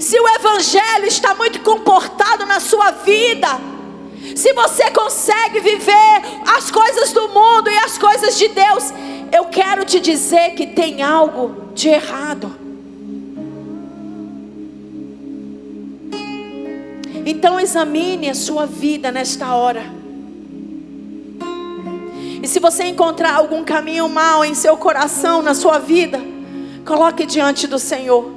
Se o evangelho está muito comportado na sua vida, se você consegue viver as coisas do mundo e as coisas de Deus, eu quero te dizer que tem algo de errado. Então examine a sua vida nesta hora. E se você encontrar algum caminho mau em seu coração, na sua vida, coloque diante do Senhor.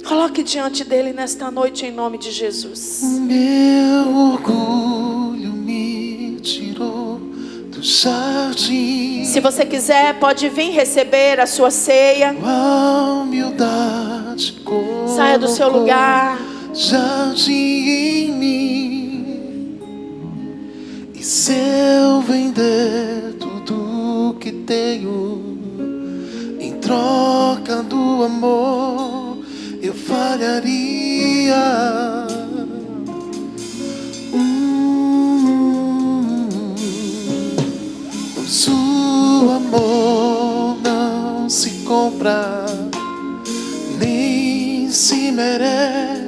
Coloque diante dele nesta noite, em nome de Jesus. O meu orgulho me tirou do jardim. Se você quiser, pode vir receber a sua ceia. A humildade Saia do seu lugar. Jardim em mim. E se eu vender tudo que tenho em troca do amor, eu falharia. Pois o amor não se compra, nem se merece.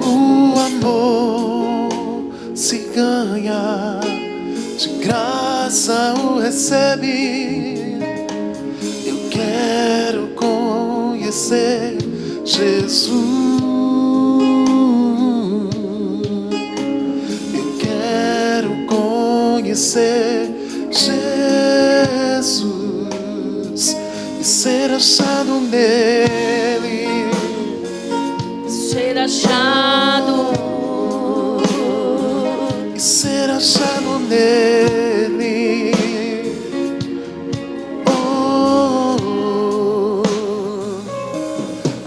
O amor se ganha, de graça o recebe. Eu quero conhecer Jesus. Eu quero conhecer Jesus e ser achado nele. Ser achado. E ser achado nele. Oh,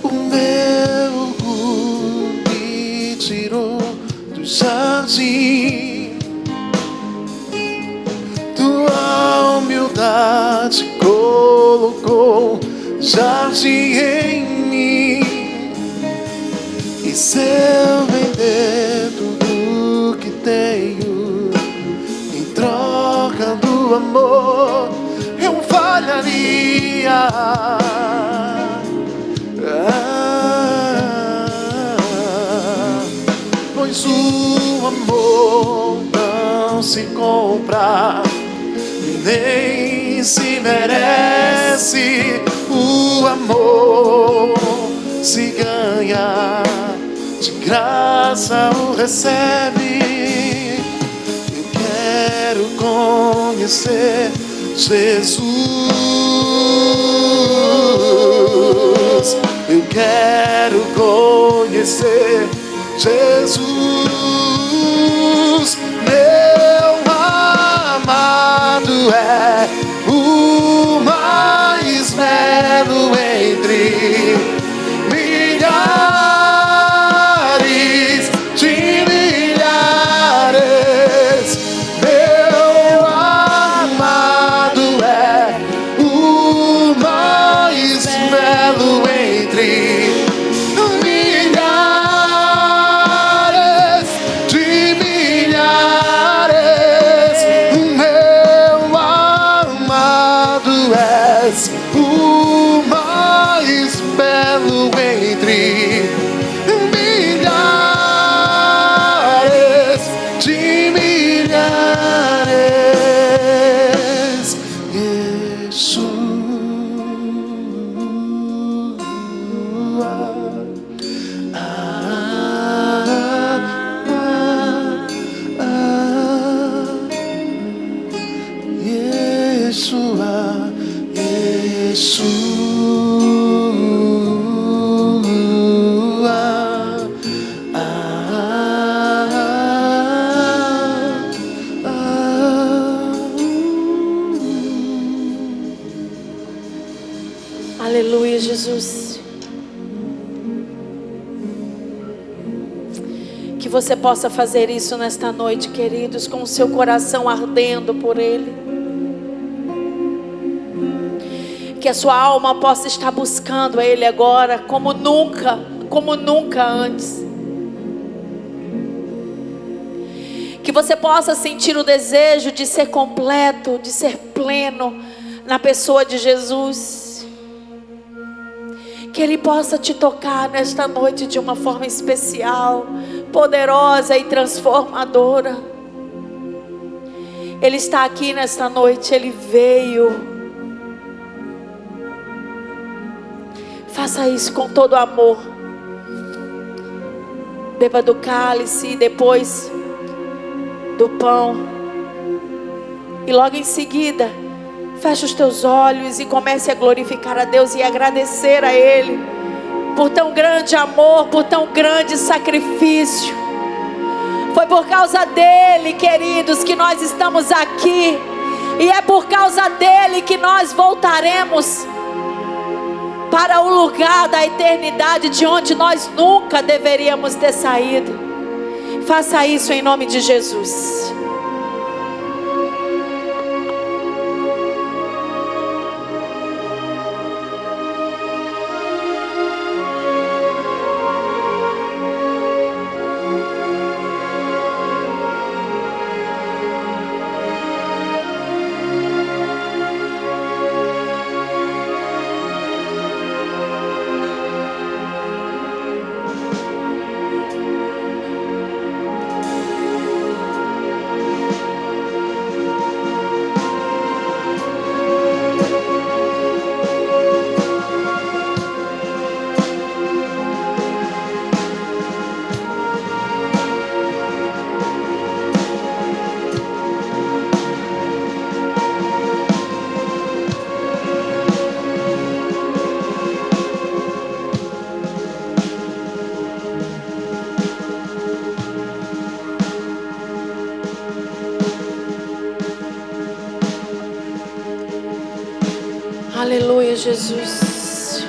o meu orgulho me tirou do jardim, tua humildade colocou jardim em mim. E se eu vender tudo que tenho em troca do amor, eu falharia. Pois o amor não se compra, nem se merece. O amor se ganha, de graça o recebe. Eu quero conhecer Jesus. Eu quero conhecer Jesus. Meu amado é o mais belo entre milhares. Aleluia, Jesus. Que você possa fazer isso nesta noite, queridos, com o seu coração ardendo por Ele. Que a sua alma possa estar buscando a Ele agora, como nunca antes. Que você possa sentir o desejo de ser completo, de ser pleno na pessoa de Jesus. Que Ele possa te tocar nesta noite de uma forma especial, poderosa e transformadora. Ele está aqui nesta noite, Ele veio. Faça isso com todo amor. Beba do cálice e depois do pão. E logo em seguida, feche os teus olhos e comece a glorificar a Deus e agradecer a Ele por tão grande amor, por tão grande sacrifício. Foi por causa dele, queridos, que nós estamos aqui. E é por causa dele que nós voltaremos para o lugar da eternidade, de onde nós nunca deveríamos ter saído. Faça isso em nome de Jesus. Aleluia, Jesus.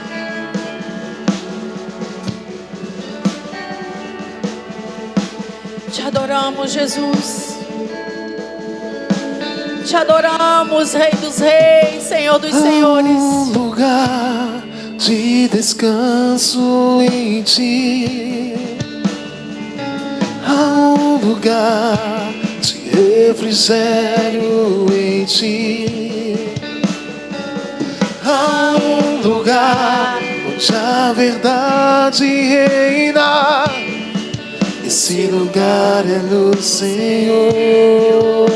Te adoramos, Jesus. Te adoramos, Rei dos Reis, Senhor dos Senhores. Um lugar de descanso em Ti. Há um lugar de refrigério em Ti. Há um lugar onde a verdade reina. Esse lugar é no Senhor.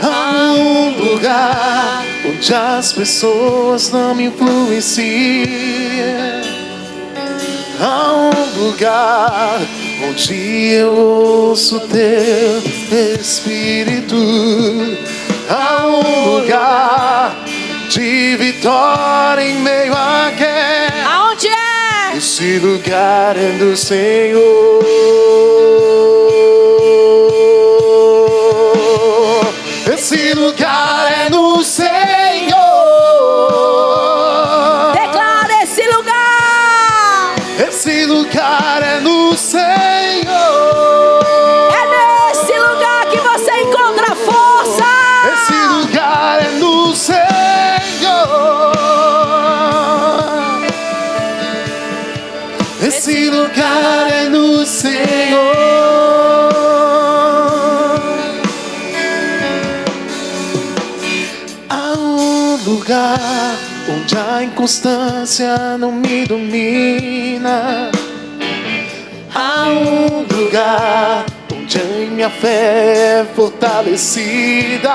Há um lugar onde as pessoas não me influenciam. Há um lugar onde eu ouço Teu Espírito. Há um lugar de vitória em meio à guerra. Aonde é? Esse lugar é do Senhor. Esse lugar é no Senhor. Declara esse lugar. Esse lugar é no Senhor. É nesse lugar que você encontra força. Esse lugar é no Senhor. Esse lugar é no Senhor. Há um lugar onde a inconstância não me domina. Há um lugar onde a minha fé é fortalecida.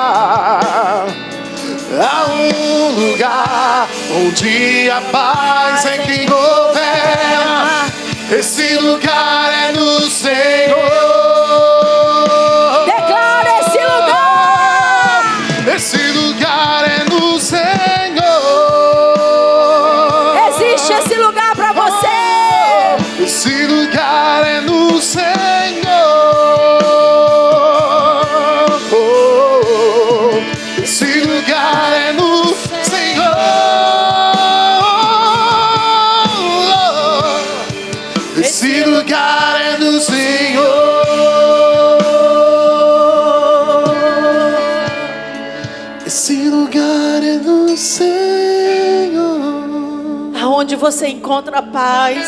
Há um lugar onde a paz é quem governa. Esse lugar é no Senhor. Declara esse lugar. Esse lugar é no Senhor. Existe esse lugar para você. Esse lugar é no Senhor. Esse lugar é no Senhor. Esse lugar é no Senhor. Esse lugar é no Senhor. Aonde você encontra paz.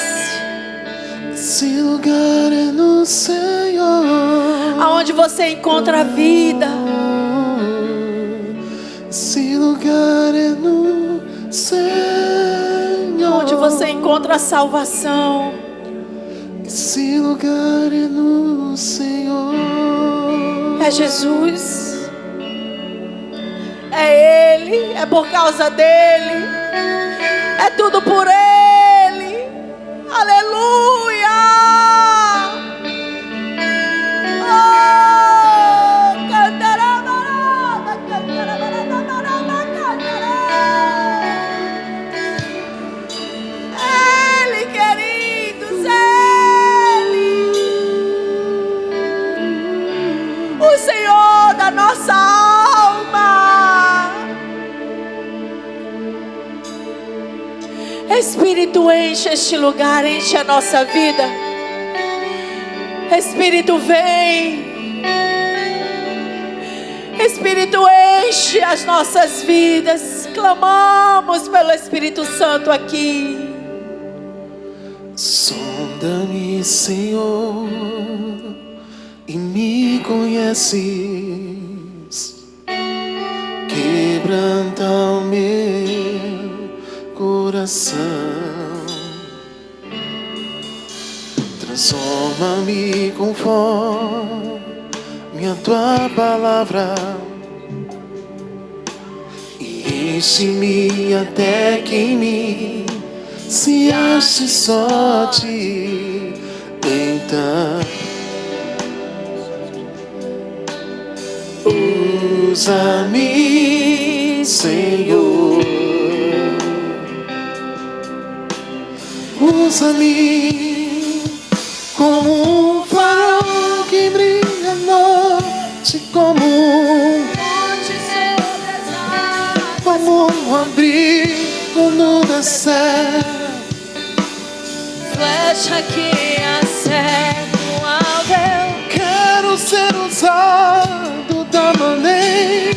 Esse lugar é no Senhor. Aonde você encontra vida. Esse lugar é no Senhor. Onde você encontra salvação. Esse lugar é no Senhor. É Jesus. É Ele. É por causa dEle. É tudo por Ele. Aleluia. Ele, queridos, Ele, o Senhor da nossa alma. Espírito, enche este lugar, enche a nossa vida. Espírito, vem. Espírito, enche as nossas vidas. Clamamos pelo Espírito Santo aqui. Sonda-me, Senhor, e me conheces. Quebranta o meu coração. Transforma-me conforme a tua palavra. E enche-me até que em mim se ache só ti. Então usa-me, Senhor. Usa-me como um farol que brilha à noite, como um abrigo no deserto. Flecha que acerta o alvo. Quero ser usado da maneira,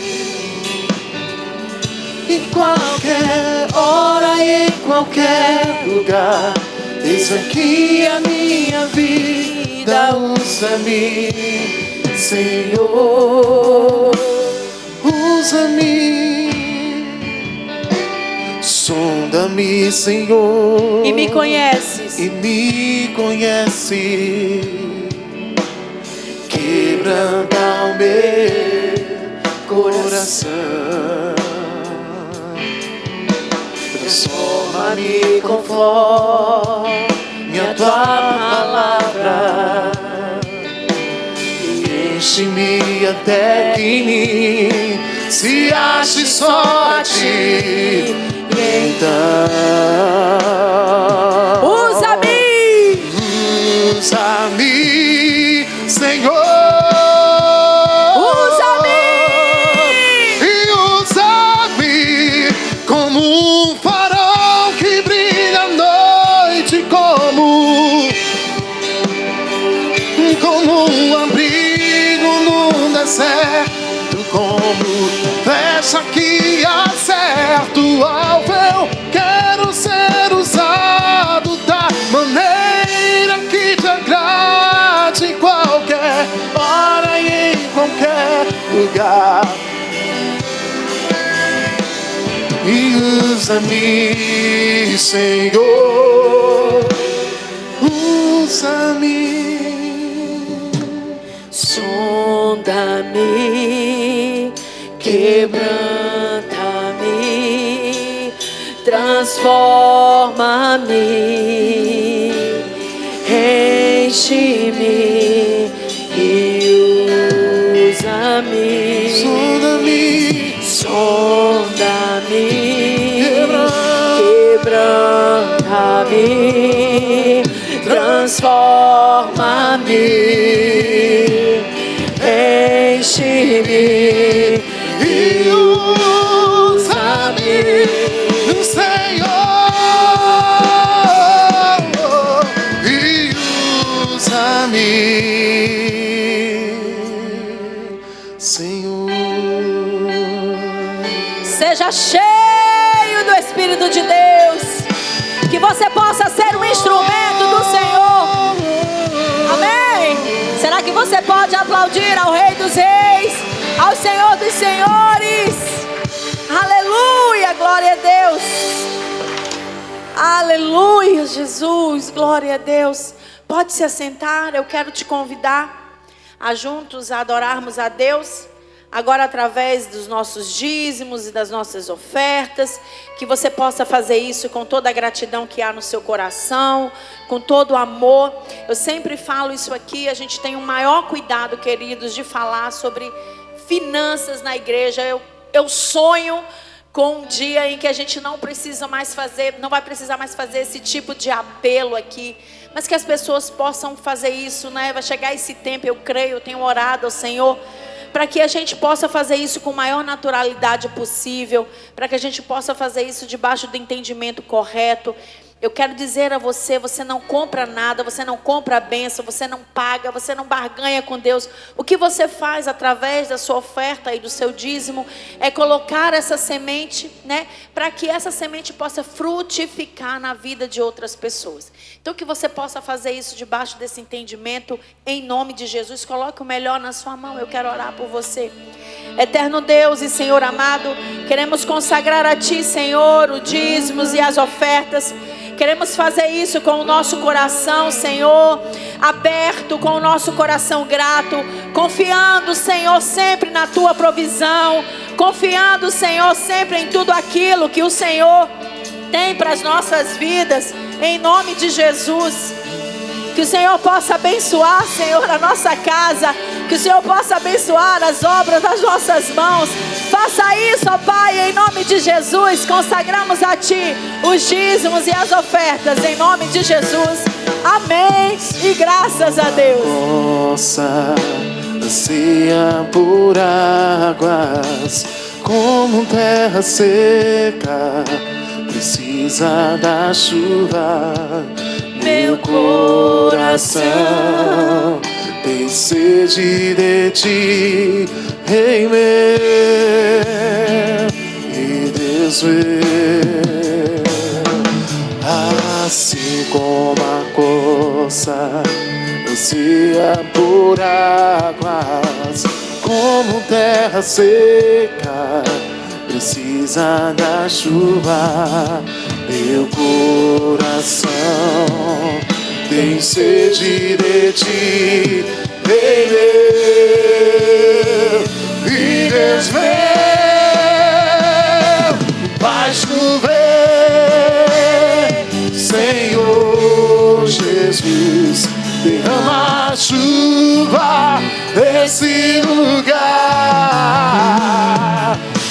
em qualquer hora e em qualquer lugar. Eis aqui a minha vida, usa-me, Senhor, usa-me. Sonda-me, Senhor, E me conheces. e me conhece. Quebranta o meu coração. Transforma-me conforme a tua palavra. E enche-me até que em mim se ache só a ti. Então Usa-me. usa-me, Senhor. Usa-me. E usa-me como um farol que brilha à noite, como um abrigo no deserto, como flecha que acerta o alvo. Eu quero ser usado da maneira que te agrade, em qualquer hora e em qualquer lugar. E usa-me, Senhor, usa-me. Sonda-me, quebranta-me, transforma-me, enche-me e usa-me. Sonda-me, quebranta-me, transforma-me, enche-me e Seja cheio do Espírito de Deus. Que você possa ser um instrumento do Senhor. Amém. Será que você pode aplaudir ao Rei dos Reis, ao Senhor dos Senhores? Aleluia, glória a Deus. Aleluia, Jesus, glória a Deus. Pode se assentar, eu quero te convidar a juntos adorarmos a Deus. Agora através dos nossos dízimos e das nossas ofertas, que você possa fazer isso com toda a gratidão que há no seu coração, com todo o amor. Eu sempre falo isso aqui, a gente tem o maior cuidado, queridos, de falar sobre finanças na igreja. Eu sonho com um dia em que a gente não vai precisar mais fazer esse tipo de apelo aqui, mas que as pessoas possam fazer isso, né? Vai chegar esse tempo, eu creio, eu tenho orado ao Senhor, para que a gente possa fazer isso com a maior naturalidade possível, para que a gente possa fazer isso debaixo do entendimento correto. Eu quero dizer a você, você não compra nada, você não compra a bênção, você não paga, você não barganha com Deus. O que você faz através da sua oferta e do seu dízimo é colocar essa semente, né? Para que essa semente possa frutificar na vida de outras pessoas. Então que você possa fazer isso debaixo desse entendimento, em nome de Jesus. Coloque o melhor na sua mão, eu quero orar por você. Eterno Deus e Senhor amado, queremos consagrar a Ti, Senhor, os dízimos e as ofertas. Queremos fazer isso com o nosso coração, Senhor, aberto, com o nosso coração grato, confiando, Senhor, sempre na Tua provisão, confiando, Senhor, sempre em tudo aquilo que o Senhor tem para as nossas vidas, em nome de Jesus. Que o Senhor possa abençoar, Senhor, a nossa casa, que o Senhor possa abençoar as obras das nossas mãos. Faça isso, ó Pai, em nome de Jesus. Consagramos a Ti os dízimos e as ofertas, em nome de Jesus. Amém. E graças a Deus. Possa anseia por águas, como terra seca, precisa da chuva. Meu coração tem sede de Ti, Rei meu e Deus meu. Assim como a coça anseia por águas, como terra seca precisa da chuva, meu coração tem sede de Ti, Rei meu e Deus meu. Vai chover, Senhor Jesus, derrama a chuva nesse lugar,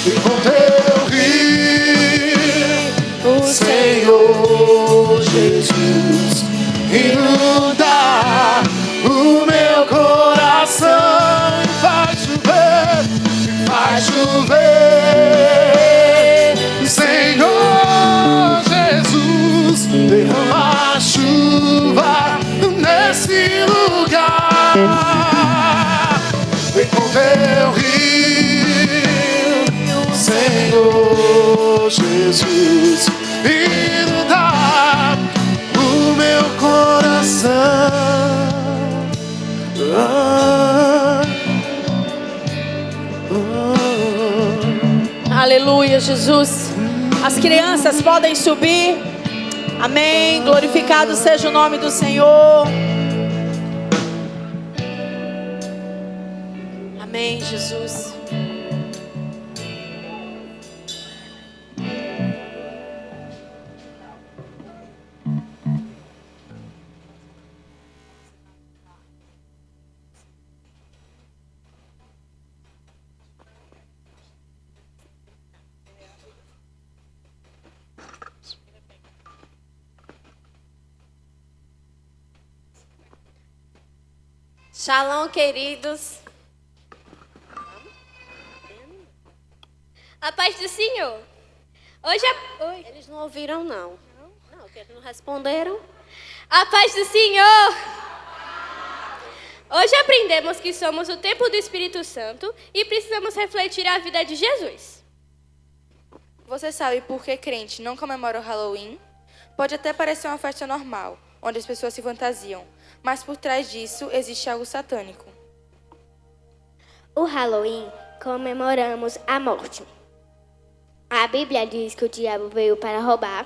e com Teu rio, Senhor Jesus, inunda o meu coração. Vai chover, Senhor Jesus, derrama a chuva nesse lugar, vem com Teu rio, Senhor Jesus, inunda o meu coração. Aleluia, Jesus. As crianças podem subir. Amém. Glorificado seja o nome do Senhor. Amém, Jesus. Shalom, queridos. A paz do Senhor. Oi. Eles não ouviram, não. Não, porque eles não responderam. A paz do Senhor. Hoje aprendemos que somos o templo do Espírito Santo e precisamos refletir a vida de Jesus. Você sabe por que crente não comemora o Halloween? Pode até parecer uma festa normal, onde as pessoas se fantasiam, mas por trás disso existe algo satânico. O Halloween comemoramos a morte. A Bíblia diz que o diabo veio para roubar,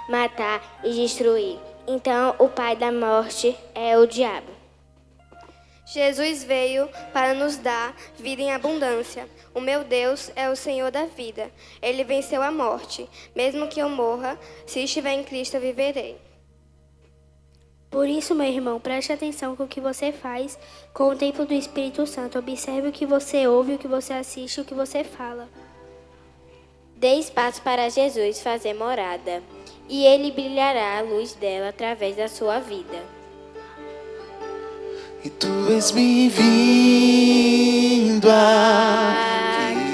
matar e destruir. Então, o pai da morte é o diabo. Jesus veio para nos dar vida em abundância. O meu Deus é o Senhor da vida. Ele venceu a morte. Mesmo que eu morra, se estiver em Cristo, eu viverei. Por isso, meu irmão, preste atenção com o que você faz com o templo do Espírito Santo. Observe o que você ouve, o que você assiste, o que você fala. Dê espaço para Jesus fazer morada, e ele brilhará a luz dela através da sua vida. E tu és bem-vindo aqui.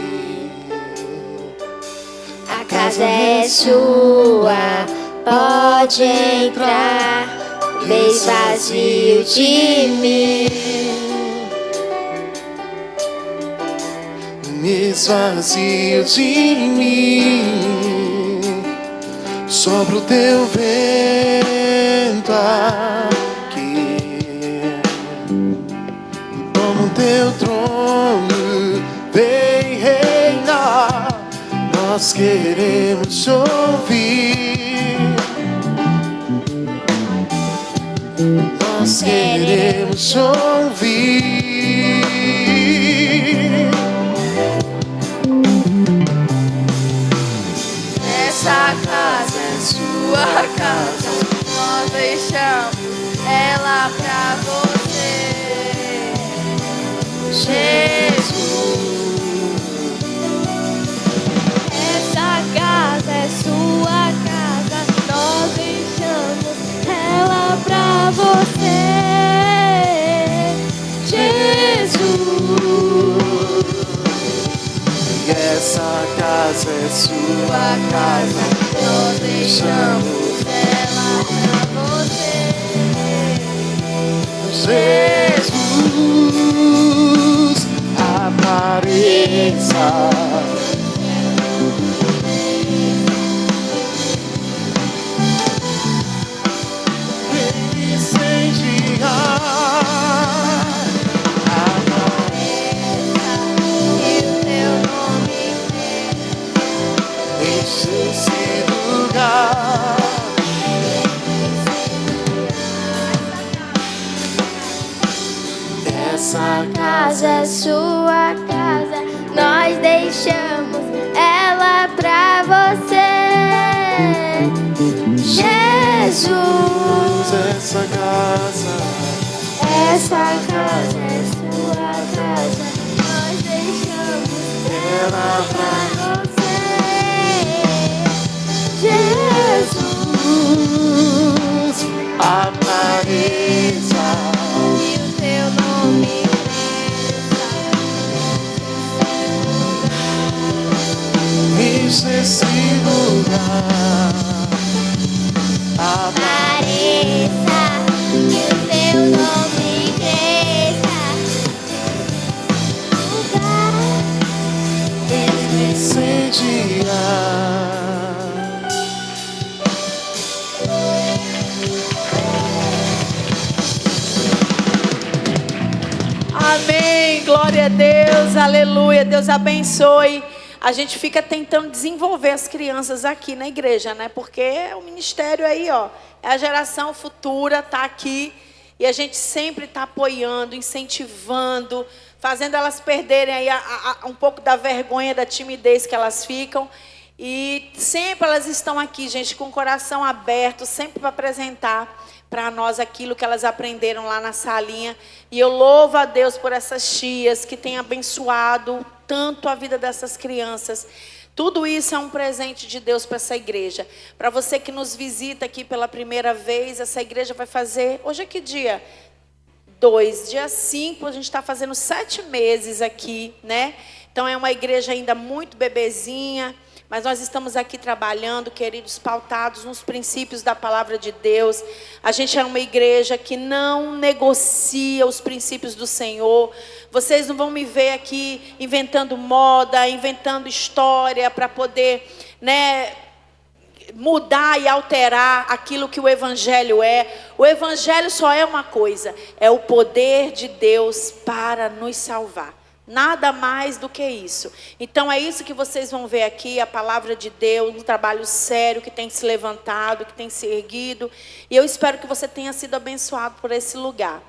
A casa é sua, pode entrar, me esvazio de mim. Me esvazio de mim. Sopra o teu vento aqui. Toma o teu trono, vem reinar. Nós queremos ouvir. Nós queremos ouvir. Essa casa é sua casa, nós deixamos ela pra você. Jesus. Essa casa é sua casa, nós deixamos ela pra você. Jesus. E essa casa é sua casa, Nós deixamos ela pra você. Jesus, apareça. Incendiar. E o teu nome Enche esse lugar. Essa Casa é sua casa, nós deixamos ela pra você. Jesus. essa casa. Essa casa é sua casa, nós deixamos ela pra você. Jesus, Apareça. e o teu nome Enche esse lugar. apareça, que o teu nome cresça. Lugar Incendiar. Amém, glória a Deus, aleluia, Deus abençoe. A gente fica tentando desenvolver as crianças aqui na igreja, né? Porque o ministério aí, ó, é a geração futura, tá aqui. E a gente sempre está apoiando, incentivando, fazendo elas perderem aí um pouco da vergonha, da timidez que elas ficam. E sempre elas estão aqui, gente, com o coração aberto, sempre para apresentar para nós aquilo que elas aprenderam lá na salinha. E eu louvo a Deus por essas tias que têm abençoado tanto a vida dessas crianças. Tudo isso é um presente de Deus para essa igreja. Para você que nos visita aqui pela primeira vez, essa igreja vai fazer... Hoje é que dia? 2. Dia 5, a gente está fazendo 7 meses aqui, né? Então é uma igreja ainda muito bebezinha. Mas nós estamos aqui trabalhando, queridos, pautados nos princípios da palavra de Deus. A gente é uma igreja que não negocia os princípios do Senhor. Vocês não vão me ver aqui inventando moda, inventando história para poder né, mudar e alterar aquilo que o Evangelho é. O Evangelho só é uma coisa, é o poder de Deus para nos salvar. Nada mais do que isso. Então é isso que vocês vão ver aqui, a palavra de Deus, um trabalho sério que tem se levantado, que tem se erguido. E eu espero que você tenha sido abençoado por esse lugar.